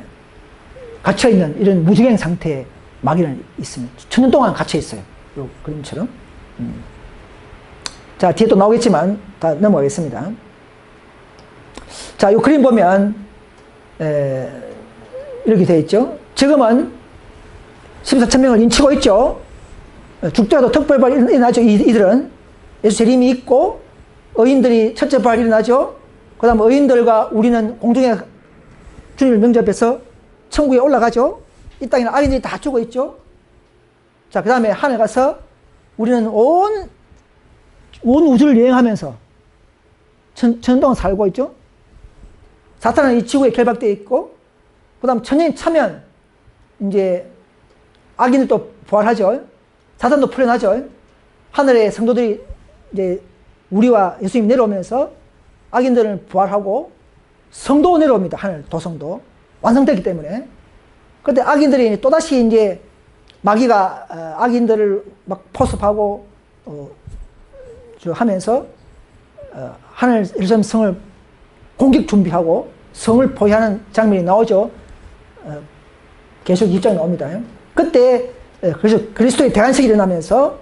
갇혀있는 이런 무지갱 상태의 마귀는 있습니다. 천년 동안 갇혀있어요. 이 그림처럼. 자, 뒤에 또 나오겠지만 다 넘어가겠습니다. 자, 이 그림 보면 이렇게 되어 있죠. 지금은 14,000명을 인치고 있죠. 죽더라도 특별발 일어나죠. 이들은 예수 재림이 있고 의인들이 첫째 발 일어나죠. 그 다음 의인들과 우리는 공중에 주님을 명접해서 천국에 올라가죠. 이 땅에는 악인들이 다 죽어 있죠. 자, 그 다음에 하늘 가서 우리는 온 우주를 여행하면서 천년 동안 살고 있죠. 사탄은 이 지구에 결박되어 있고, 그 다음 천년이 차면 이제 악인들도 부활하죠. 사탄도 풀려나죠. 하늘의 성도들이 이제 우리와 예수님이 내려오면서 악인들을 부활하고 성도 내려옵니다. 하늘 도성도 완성되기 때문에. 그때 악인들이 또다시 이제 마귀가 악인들을 막 포섭하고 하면서 하늘 예루살렘 성을 공격 준비하고 성을 포위하는 장면이 나오죠. 계속 2장에 나옵니다. 그때 그래서 그리스도의 대관식이 일어나면서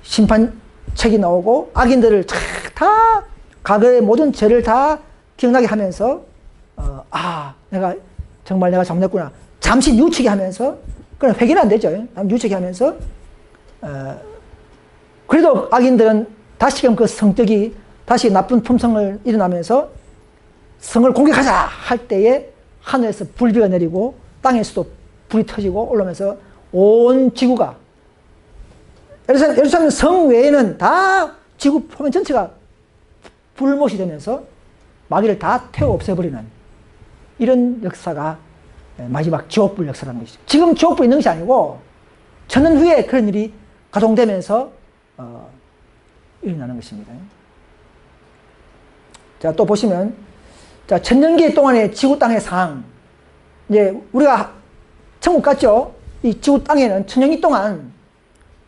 심판책이 나오고 악인들을 다 과거의 모든 죄를 다 기억나게 하면서 내가 정말 내가 잘못했구나. 잠시 뉘우치게 하면서, 그럼 회개는 안 되죠. 뉘우치게 하면서 그래도 악인들은 다시금 그 성격이 다시 나쁜 품성을 일어나면서 성을 공격하자 할 때에 하늘에서 불비가 내리고 땅에서도 불이 터지고 올라오면서 온 지구가, 예루살렘 성 외에는 다 지구 표면 전체가 불못이 되면서 마귀를 다 태워 없애버리는 이런 역사가 마지막 지옥불 역사라는 것이죠. 지금 지옥불이 있는 것이 아니고 천년 후에 그런 일이 가동되면서 일어나는 것입니다. 자, 또 보시면, 자, 천년기 동안의 지구 땅의 상황. 이제 우리가 천국 갔죠? 이 지구 땅에는 천년기 동안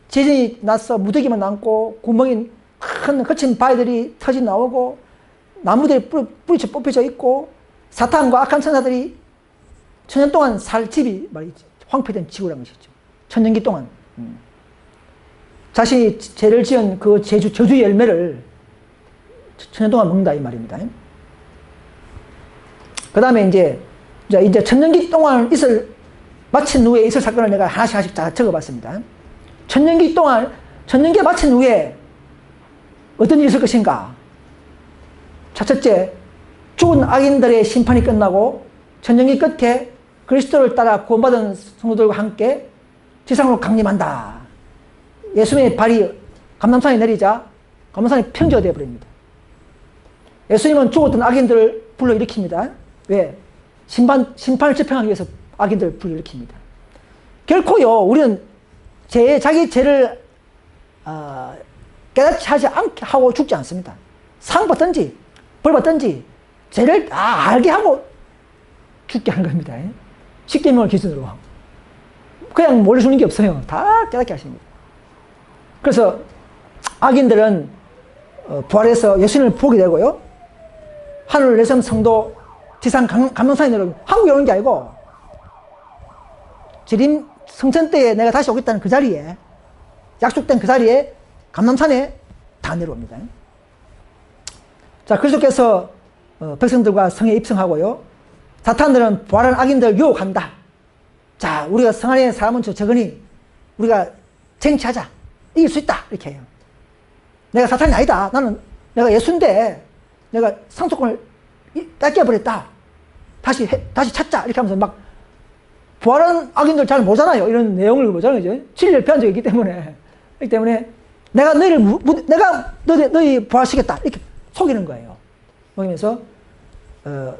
지진이 나서 무더기만 남고 구멍이 큰 거친 바위들이 터져 나오고 나무들이 뿌리쳐 뽑혀져 있고 사탄과 악한 천사들이 천년 동안 살 집이 말이지 황폐된 지구라는 것이죠. 천년기 동안 자신이 죄를 지은 그 저주의 열매를 천년 동안 먹는다 이 말입니다. 그 다음에 이제 천년기 동안 마친 후에 있을 사건을 내가 하나씩 다 적어봤습니다. 천년기 마친 후에 어떤 일이 있을 것인가? 첫째, 죽은 악인들의 심판이 끝나고 천년기 끝에 그리스도를 따라 구원받은 성도들과 함께 지상으로 강림한다. 예수님의 발이 감람산에 내리자 감람산이 평지가 되어버립니다. 예수님은 죽었던 악인들을 불러일으킵니다. 왜? 심판을 집행하기 위해서 악인들을 불러일으킵니다. 결코요, 우리는 자기 죄를 깨닫지 하지 않게 하고 죽지 않습니다. 상 받든지 벌 받든지 죄를 다 알게 하고 죽게 하는 겁니다. 십계명을 기준으로. 그냥 몰라주는 게 없어요. 다 깨닫게 하십니다. 그래서 악인들은 부활해서 예수님을 보게 되고요. 하늘 내성 성도 지상 감동산에 내려 한국에 오는 게 아니고 재림 성천 때에 내가 다시 오겠다는 그 자리에 약속된 그 자리에 감람산에 다 내려옵니다. 자, 그리스도께서 백성들과 성에 입성하고요. 사탄들은 부활한 악인들을 유혹한다. 자, 우리가 성 안에 사람은 적으니 우리가 쟁취하자. 이길 수 있다. 이렇게 해요. 내가 사탄이 아니다. 내가 예수인데 내가 상속권을 뺏겨버렸다. 다시 찾자. 이렇게 하면서 막 부활한 악인들 잘 모르잖아요. 이런 내용을 보잖아요. 진리를 배운 적이 있기 때문에. 그렇기 때문에 내가 너희 부활시켰다. 이렇게 속이는 거예요. 속이면서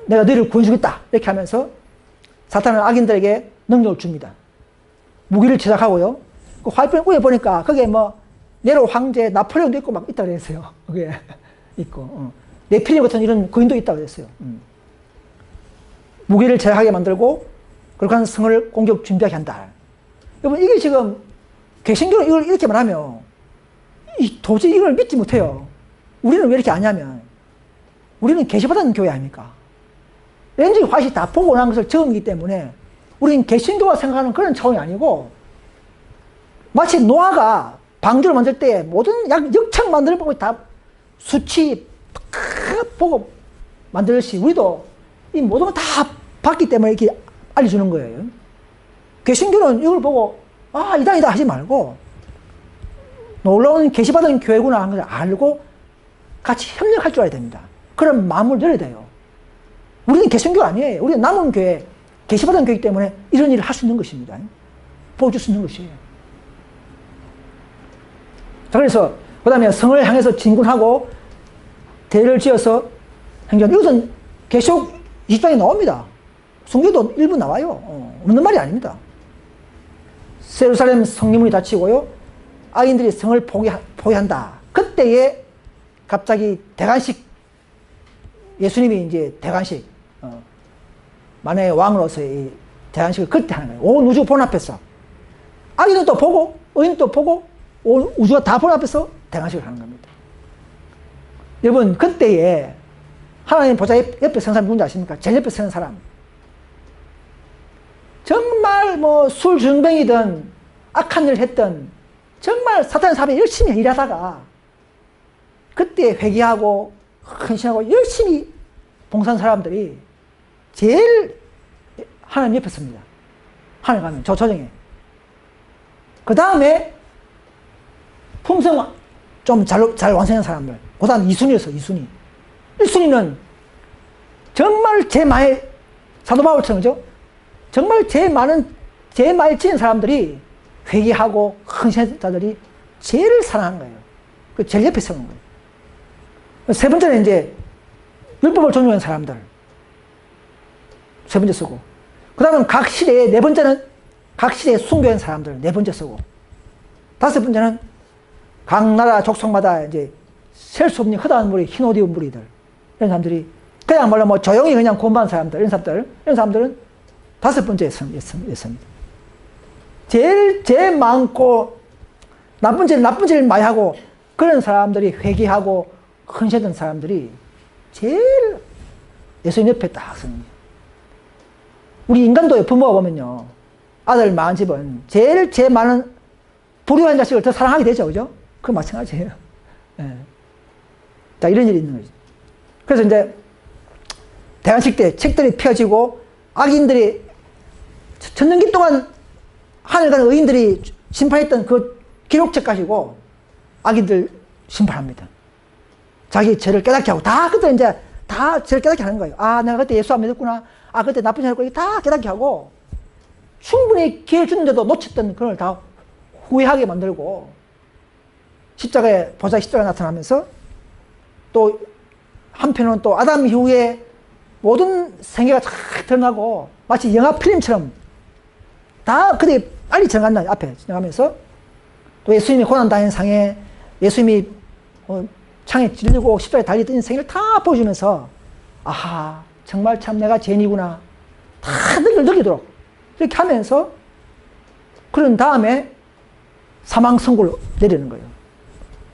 내가 너희를 구해주겠다. 이렇게 하면서 사탄은 악인들에게 능력을 줍니다. 무기를 제작하고요. 그 화이트펜 위에 보니까 거기에 뭐 네로 황제, 나폴레옹도 있고 막 있다고 그랬어요. 그게 있고 네피림 같은 이런 거인도 있다고 그랬어요. 무기를 제작하게 만들고 그렇게 한 성을 공격 준비하게 한다. 여러분 이게 지금 개신교는 이걸 이렇게 말하면 도저히 이걸 믿지 못해요. 우리는 왜 이렇게 아냐면 우리는 계시받은 교회 아닙니까? 렌즈 화시 다 보고 난 것을 적은기 때문에 우리는 개신교가 생각하는 그런 차원이 아니고 마치 노아가 방주를 만들 때 모든 역청 만드는 법을 다 수치 보고 만들듯이 우리도 이 모든 걸 다 봤기 때문에 이렇게 알려주는 거예요. 개신교는 이걸 보고 이단이다 하지 말고 놀라운 계시받은 교회구나 하는 걸 알고 같이 협력할 줄 알아야 됩니다. 그런 마음을 열어야 돼요. 우리는 개신교 아니에요. 우리는 남은 교회, 계시받은 교회이기 때문에 이런 일을 할 수 있는 것입니다. 보여줄 수 있는 것이에요. 자, 그래서 그 다음에 성을 향해서 진군하고 대를 지어서 행전. 이것은 계시록 20장에 나옵니다. 성경도 일부 나와요. 없는 말이 아닙니다. 예루살렘 성리문이 닫히고요. 악인들이 성을 포기한다. 그때에 갑자기 대관식, 예수님이 이제 대관식, 만약에 왕으로서의 대관식을 그때 하는 거예요. 온 우주 본 앞에서. 악인들도 보고, 의인도 보고, 온 우주가 다 본 앞에서 대관식을 하는 겁니다. 여러분, 그때에 하나님 보좌 옆에 서는 사람 누군지 아십니까? 제일 옆에 서는 사람. 정말 뭐 술중병이든 악한 일을 했든 정말 사탄의 사업에 열심히 일하다가 그때 회개하고 헌신하고 열심히 봉사한 사람들이 제일 하나님 옆에 섭니다. 하늘 가면 저 조정에. 그 다음에 품성 좀 잘 완성한 사람들. 그 다음 2순위였어, 2순위. 1순위는 정말 제 많이, 사도 바울처럼, 그죠? 정말 제일 많이 지은 사람들이 회개하고 헌신한 자들이 제일 사랑하는 거예요. 그 제일 옆에 서는 거예요. 세 번째는 이제 율법을 존중하는 사람들. 세 번째 쓰고. 그 다음은 각 시대에, 네 번째는 각 시대에 순교한 사람들, 네 번째 쓰고. 다섯 번째는 각 나라 족속마다 이제 셀 수 없는 허다한 무리, 흰 옷 입은 무리들. 이런 사람들이 그냥 말로 뭐 조용히 그냥 공부한 사람들, 이런 사람들은 다섯 번째에 섭니다. 제일 많고, 나쁜 짓을 많이 하고, 그런 사람들이 회개하고, 헌신했던 사람들이 제일 예수님 옆에 딱 섭니다. 우리 인간도의 부모가 보면요. 아들 많은 집은 제일 많은 불효한 자식을 더 사랑하게 되죠. 그죠? 그건 마찬가지예요. 예. 자, 이런 일이 있는 거죠. 그래서 이제 대관식 때 책들이 펴지고 악인들이 천년기 동안 하늘 가는 의인들이 심판했던 그 기록책 가지고 악인들 심판합니다. 자기 죄를 깨닫게 하고 다 그때 이제 다 죄를 깨닫게 하는 거예요. 내가 그때 예수 안 믿었구나. 그때 나쁜 짓 했구나. 다 깨닫게 하고 충분히 기회를 주는데도 놓쳤던 그걸 다 후회하게 만들고 십자가에 보좌 십자가 나타나면서 또 한편으로는 또 아담 이후에 모든 생애가 쫙 드러나고 마치 영화 필름처럼 다 그때 빨리 지나간다. 앞에 지나가면서 또 예수님이 고난당한 상에 예수님이 창에 찔리고 십자가에 달리던 인생을 다 보여주면서 아하 정말 참 내가 죄인이구나 다 느끼도록 이렇게 하면서 그런 다음에 사망 선고를 내리는 거예요.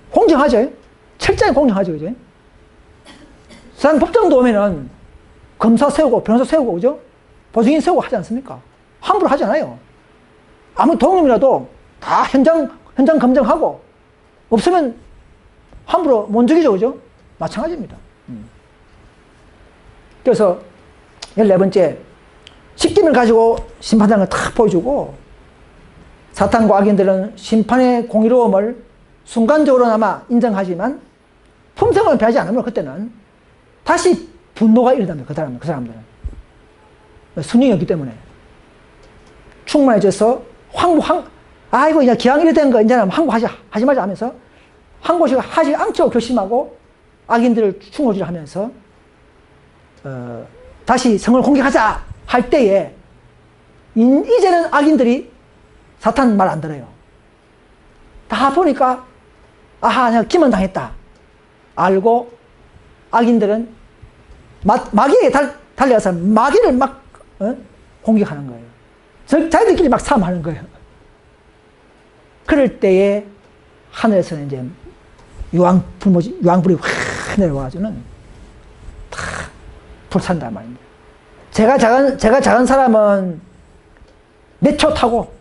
공정하죠? 철저히 공정하죠. 그죠? 세상 법정도 오면은 검사 세우고 변호사 세우고 그죠? 보증인 세우고 하지 않습니까? 함부로 하지 않아요. 아무 도둑놈이라도 다 현장 검증하고 없으면 함부로 못 죽이죠. 그죠? 마찬가지입니다. 그래서 14번째 십계명을 가지고 심판하는 걸 탁 보여주고 사탄과 악인들은 심판의 공의로움을 순간적으로나마 인정하지만 품성을 배하지 않으면 그때는 다시 분노가 일어납니다. 그 사람들은. 순종이 없기 때문에. 충만해져서 아이고, 이제 기왕 이래 된 거, 이제는 하지 말자 하면서 항고식을 하지 않기로 결심하고 악인들을 충고질 하면서, 다시 성을 공격하자 할 때에, 이제는 악인들이 사탄 말 안 들어요. 다 보니까, 아하, 내가 기만당했다. 알고, 악인들은 마귀에게 달려서 마귀를 막, 공격하는 거예요. 자기들끼리 막 싸움하는 거예요. 그럴 때에 하늘에서는 이제 유황불이 확 내려와가지고는 다 불산단 말입니다. 제가 작은 사람은 몇 초 타고,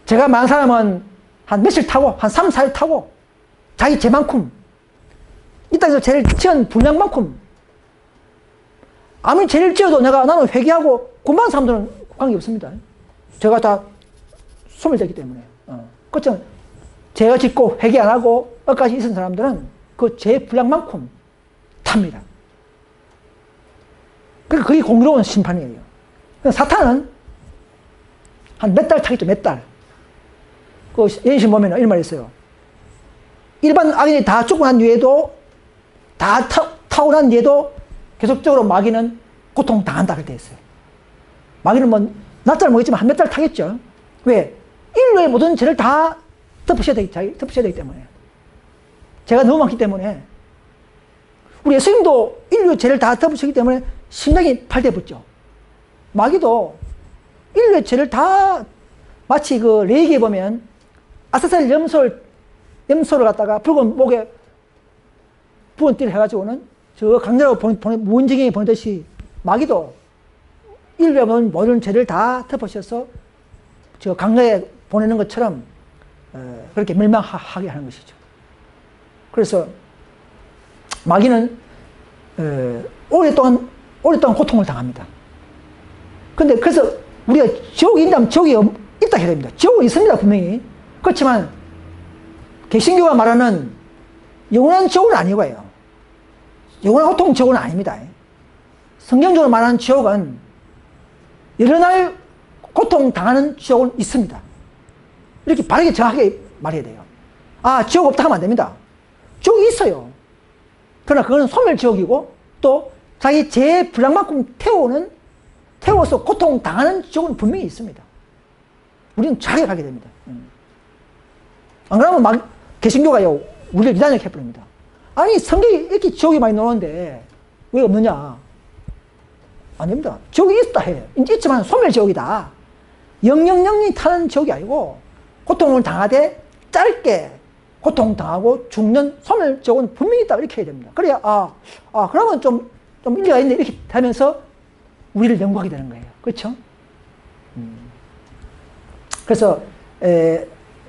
제가 많은 사람은 한 며칠 타고, 한 3, 4일 타고, 자기 죄만큼, 이 땅에서 죄를 지은 분량만큼, 아무리 죄를 지어도 나는 회개하고, 그만 사람들은 관계없습니다. 제가 다 소멸됐기 때문에. 그렇죠. 죄가 짓고 회개 안 하고 끝까지 있은 사람들은 그 죄 분량만큼 탑니다. 그러니까 그게 공의로운 심판이에요. 사탄은 한 몇 달 타겠죠, 몇 달. 그 예수님 보면 이런 말이 있어요. 일반 악인이 다 죽고 난 뒤에도, 다 타고 난 뒤에도 계속적으로 마귀는 고통당한다 그럴 때 있어요. 마귀는 뭐 낮잘 모르겠지만 한 몇 달 타겠죠. 왜? 인류의 모든 죄를 다 덮으셔야 되기 때문에. 죄가 너무 많기 때문에. 우리 예수님도 인류의 죄를 다 덮으시기 때문에 심장이 팔대붙죠. 마귀도 인류의 죄를 다 마치 그 레이기에 보면 아사셀 염소를 갖다가 붉은 목에 붉은 띠를 해가지고는 저 강자로 무은징에 보내듯이 마귀도 인류의 모든 죄를 다 덮으셔서 저 강가에 보내는 것처럼 그렇게 멸망하게 하는 것이죠. 그래서 마귀는 오랫동안 고통을 당합니다. 근데 그래서 우리가 지옥이 있다면 지옥이 있다 해야 됩니다. 지옥은 있습니다, 분명히. 그렇지만 개신교가 말하는 영원한 지옥은 아니고요. 영원한 고통 지옥은 아닙니다. 성경적으로 말하는 지옥은 여러 날 고통 당하는 지옥은 있습니다. 이렇게 바르게 정확하게 말해야 돼요. 아, 지옥 없다 하면 안 됩니다. 지옥이 있어요. 그러나 그건 소멸지옥이고 또 자기 죄 분량만큼 태워서 고통 당하는 지옥은 분명히 있습니다. 우리는 잘하게 가게 됩니다. 안 그러면 개신교가요, 우리를 비난을 해버립니다. 아니, 성경에 이렇게 지옥이 많이 나오는데 왜 없느냐? 아닙니다. 지옥이 있다 해. 있지만 소멸지옥이다. 영영영이 타는 지옥이 아니고 고통을 당하되 짧게 고통당하고 죽는 소멸지옥은 분명히 있다. 이렇게 해야 됩니다. 그래야 그러면 좀 일리가 있네. 이렇게 하면서 우리를 연구하게 되는 거예요. 그렇죠? 그래서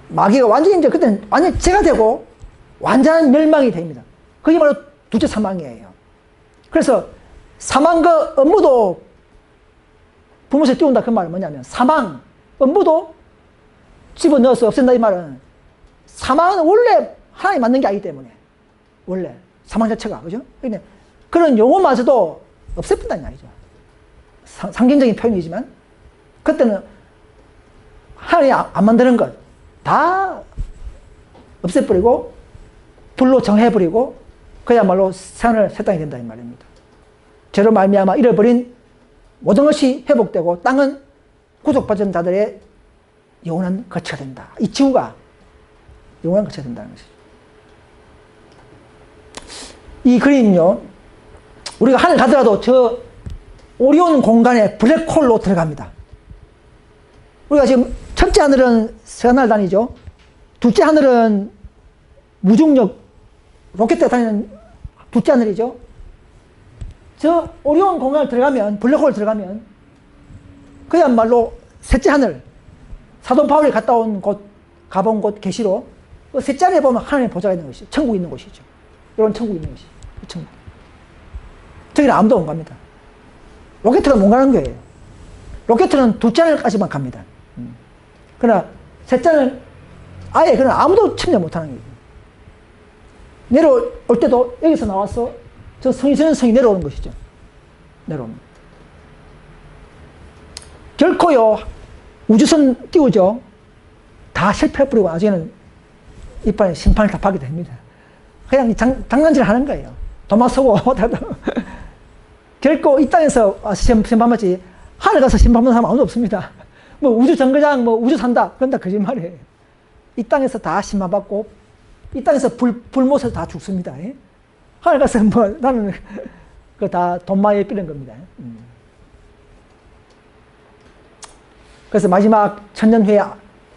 마귀가 완전히 이제 그때는 완전히 죄가 되고 완전한 멸망이 됩니다. 그게 바로 둘째 사망이에요. 그래서 사망과 업무도 부모세 띄운다 그 말은 뭐냐면 사망, 업무도 집어넣어서 없앤다 이 말은 사망은 원래 하나님 만든 게 아니기 때문에 원래 사망 자체가 그죠? 그런 용어마저도 없애뿐다는 이야기죠. 상징적인 표현이지만 그때는 하나님이 안 만드는 것 다 없애버리고 불로 정해버리고 그야말로 새하늘 새 땅이 된다 이 말입니다. 죄로 말미암아 잃어버린 모든 것이 회복되고 땅은 구속받은 자들의 영원한 거처가 된다. 이 지구가 영원한 거처가 된다는 것이죠. 이 그림요, 우리가 하늘 가더라도 저 오리온 공간에 블랙홀로 들어갑니다. 우리가 지금 첫째 하늘은 새하늘단이죠. 둘째 하늘은 무중력 로켓에 다니는 둘째 하늘이죠. 저 오리온 공간을 들어가면, 블랙홀 들어가면 그야말로 셋째 하늘, 사돈 바울이 갔다 온 곳, 가본 곳 계시로 그 셋째 하늘에 보면 하나님의 보좌가 있는 것이죠. 천국이 있는 곳이죠. 이런 천국이 있는 것이죠. 천국. 저기는 아무도 못 갑니다. 로켓은 못 가는 거예요. 로켓은 둘째 하늘까지만 갑니다. 그러나 셋째 하늘 아예 그냥 아무도 침략 못하는 거예요. 내려올 때도 여기서 나와서 저 성이 내려오는 것이죠. 내려옵니다. 결코요, 우주선 띄우죠. 다 실패해버리고 나중에는 이빨에 심판을 다 받게 됩니다. 그냥 장난질 하는 거예요. 도마 서고. 결코 이 땅에서 심판받지, 하늘 가서 심판받는 사람 아무도 없습니다. 뭐 우주 정거장, 뭐 우주 산다. 그건 다 거짓말이에요. 이 땅에서 다 심판받고, 이 땅에서 불못에서 다 죽습니다. 하늘 가서 뭐, 나는, 그 다 돈마에 삐는 겁니다. 그래서 마지막 천년 후에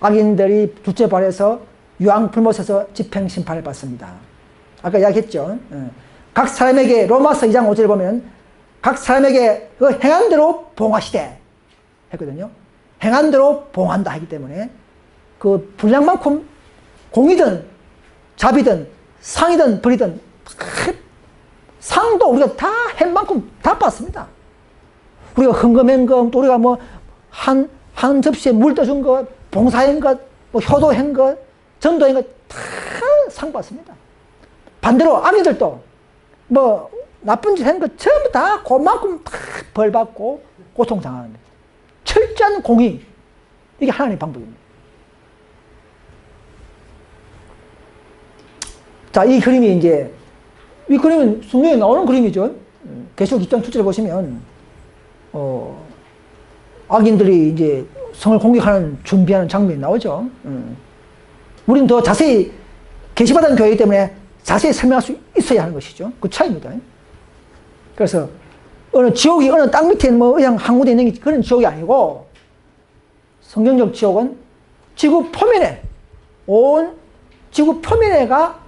악인들이 둘째 발에서 유황 불못에서 집행 심판을 받습니다. 아까 이야기했죠. 각 사람에게, 로마서 2장 5절에 보면, 각 사람에게 그 행한 대로 봉하시되 했거든요. 행한 대로 봉한다 하기 때문에 그 분량만큼 공이든 잡이든 상이든 벌이든 상도 우리가 다 한 만큼 다 받습니다. 우리가 헌금한 것, 또 우리가 뭐 한 접시에 물 떠준 것, 봉사한 것, 뭐 효도한 것, 전도한 것 다 상 받습니다. 반대로 악인들도 뭐 나쁜 짓 한 것 전부 다 그만큼 다 벌 받고 고통당하는 거예요. 철저한 공의, 이게 하나님의 방법입니다. 자, 이 그림이 이제, 이 그림은 성경에 나오는 그림이죠. 계시록 6장 7절에 보시면, 악인들이 이제 성을 공격하는, 준비하는 장면이 나오죠. 우리는 더 자세히, 계시받은 교회이기 때문에 자세히 설명할 수 있어야 하는 것이죠. 그 차이입니다. 그래서, 어느 지옥이 어느 땅 밑에 뭐 그냥 항구되어 있는 게 그런 지옥이 아니고, 성경적 지옥은 지구 표면에, 온 지구 표면에가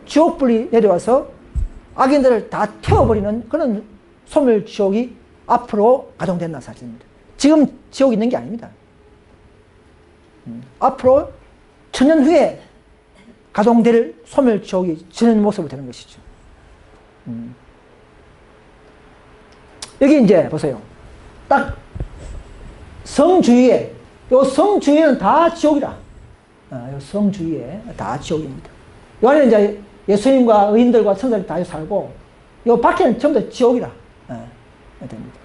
지옥불이 내려와서 악인들을 다 태워버리는 그런 소멸 지옥이 앞으로 가동된다는 사실입니다. 지금 지옥이 있는 게 아닙니다. 앞으로 천년 후에 가동될 소멸 지옥이 지는 모습으로 되는 것이죠. 여기 이제 보세요. 딱 성 주위에, 요 성 주위에는 다 지옥이라. 요 성 주위에 다 지옥입니다. 요 안에 이제 예수님과 의인들과 천사들이 다 살고, 요 밖에는 전부 다 지옥이라. 됩니다.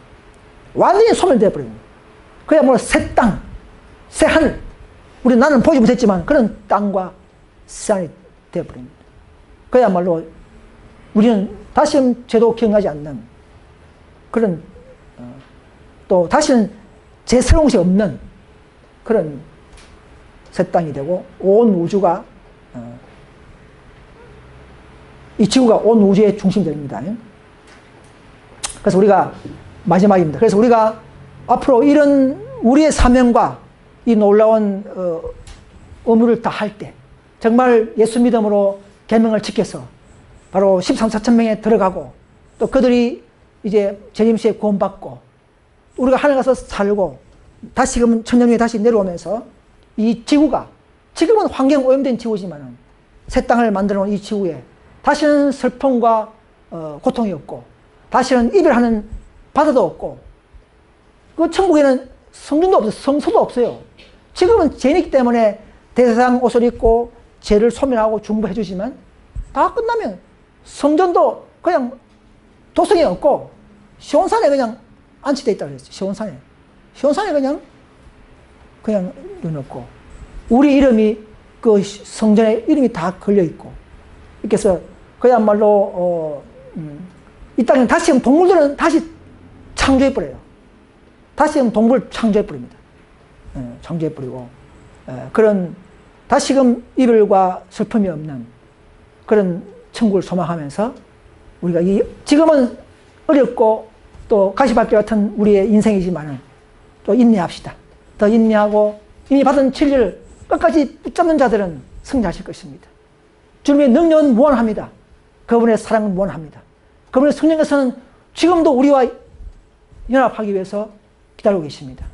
완전히 소멸되어 버립니다. 그야말로 새 땅, 새 하늘. 나는 보지 못했지만 그런 땅과 새 하늘이 되어 버립니다. 그야말로 우리는 다시는 죄도 기억나지 않는 그런, 또 다시는 죄스러운 것이 없는 그런 새 땅이 되고, 온 우주가, 이 지구가 온 우주의 중심이 됩니다. 그래서 우리가 마지막입니다. 그래서 우리가 앞으로 이런 우리의 사명과 이 놀라운 의무를 다 할 때, 정말 예수 믿음으로 계명을 지켜서 바로 13, 4천 명에 들어가고, 또 그들이 이제 재림시에 구원받고, 우리가 하늘 가서 살고, 다시금 천년 후에 다시 내려오면서 이 지구가, 지금은 환경 오염된 지구지만 새 땅을 만들어 놓은 이 지구에 다시는 슬픔과 고통이 없고, 다시는 이별하는 바다도 없고, 그 천국에는 성전도 없어요. 성소도 없어요. 지금은 죄이기 때문에 대세상 옷을 입고 죄를 소멸하고 중보해 주지만, 다 끝나면 성전도 그냥 도성이 없고 시온산에 그냥 안치되어 있다고 그랬어요. 시온산에 그냥 넣어놓고, 우리 이름이 그 성전에 이름이 다 걸려 있고, 이렇게 해서 그야말로 이 땅에 다시금 동물들은 다시 창조해버려요. 다시금 동물 창조해버립니다. 창조해버리고, 그런 다시금 이별과 슬픔이 없는 그런 천국을 소망하면서 우리가 지금은 어렵고 또 가시밭길 같은 우리의 인생이지만 또 인내합시다. 더 인내하고 이미 받은 진리를 끝까지 붙잡는 자들은 승리하실 것입니다. 주님의 능력은 무한합니다. 그분의 사랑은 무한합니다. 그분의 성령께서는 지금도 우리와 연합하기 위해서 기다리고 계십니다.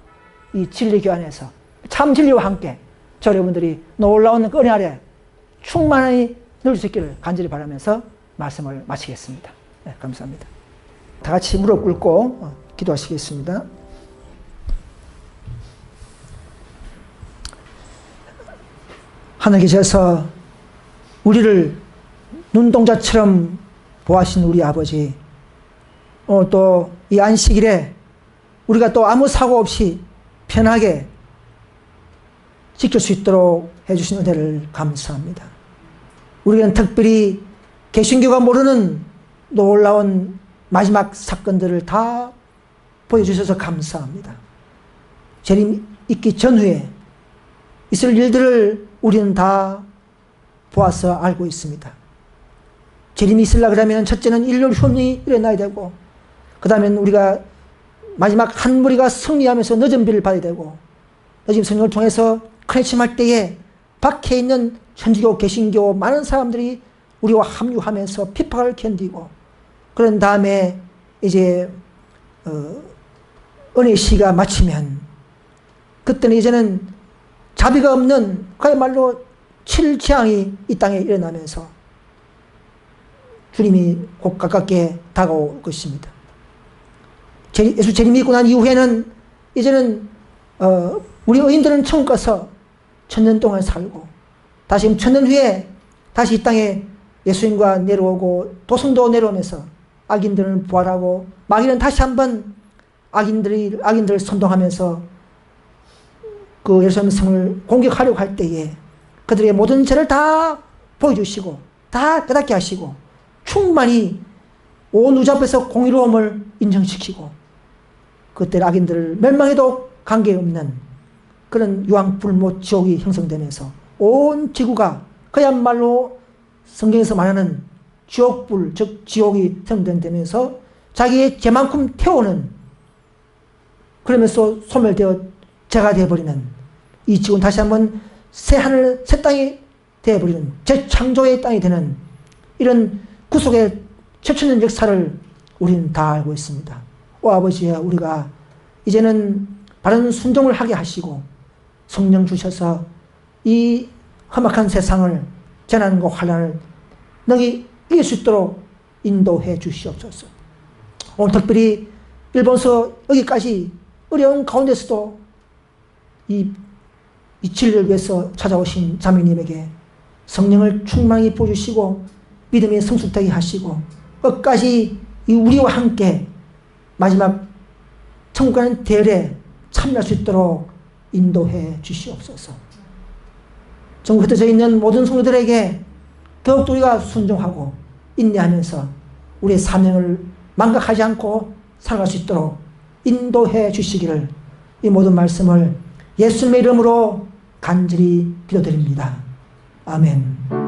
이 진리 교환에서 참 진리와 함께 저 여러분들이 놀라운 그 은혜 아래 충만히 누릴 수 있기를 간절히 바라면서 말씀을 마치겠습니다. 네, 감사합니다. 다 같이 무릎 꿇고 기도하시겠습니다. 하늘 계셔서 우리를 눈동자처럼 보아하신 우리 아버지, 또 이 안식일에 우리가 또 아무 사고 없이 편하게 지킬 수 있도록 해주신 은혜를 감사합니다. 우리는 특별히 개신교가 모르는 놀라운 마지막 사건들을 다 보여주셔서 감사합니다. 재림 있기 전후에 있을 일들을 우리는 다 보아서 알고 있습니다. 재림이 있으려고 하면 첫째는 인류 흉이 일어나야 되고, 그 다음엔 우리가 마지막 한 무리가 승리하면서 늦은 비를 받아야 되고, 늦은 성령을 통해서 큰 회심할 때에 밖에 있는 천주교, 개신교 많은 사람들이 우리와 합류하면서 핍박을 견디고, 그런 다음에 이제 은혜 시가 마치면 그때는 이제는 자비가 없는 그야말로 칠재앙이 이 땅에 일어나면서 주님이 곧 가깝게 다가올 것입니다. 예수 재림이 있고 난 이후에는 이제는 우리 의인들은 천국 가서 1000년 동안 살고, 다시 1000년 후에 다시 이 땅에 예수님과 내려오고 도성도 내려오면서 악인들은 부활하고 마귀는 다시 한번 악인들을 선동하면서 그 예루살렘 성을 공격하려고 할 때에 그들의 모든 죄를 다 보여주시고 다 깨닫게 하시고 충만히 온 우주 앞에서 공의로움을 인정시키고 그때 악인들을 멸망해도 관계없는 그런 유황불못 지옥이 형성되면서 온 지구가 그야말로 성경에서 말하는 지옥불, 즉 지옥이 형성되면서 자기의 죄만큼 태우는, 그러면서 소멸되어 죄가 되어버리는 이 지구는 다시 한번 새 하늘 새 땅이 되어버리는 재창조의 땅이 되는 이런 구속의 최초년 역사를 우리는 다 알고 있습니다. 오 아버지야, 우리가 이제는 바른 순종을 하게 하시고 성령 주셔서 이 험악한 세상을 재난과 환난을 능히 이길 수 있도록 인도해 주시옵소서. 오늘 특별히 일본서 여기까지 어려운 가운데서도 이 진리를 위해서 찾아오신 자매님에게 성령을 충만히 부어주시고 믿음의 성숙되게 하시고 끝까지 우리와 함께 마지막 천국 가는 대열에 참여할 수 있도록 인도해 주시옵소서. 전국에 흩어져 있는 모든 성도들에게 더욱더 우리가 순종하고 인내하면서 우리의 사명을 망각하지 않고 살아갈 수 있도록 인도해 주시기를, 이 모든 말씀을 예수님의 이름으로 간절히 기도드립니다. 아멘.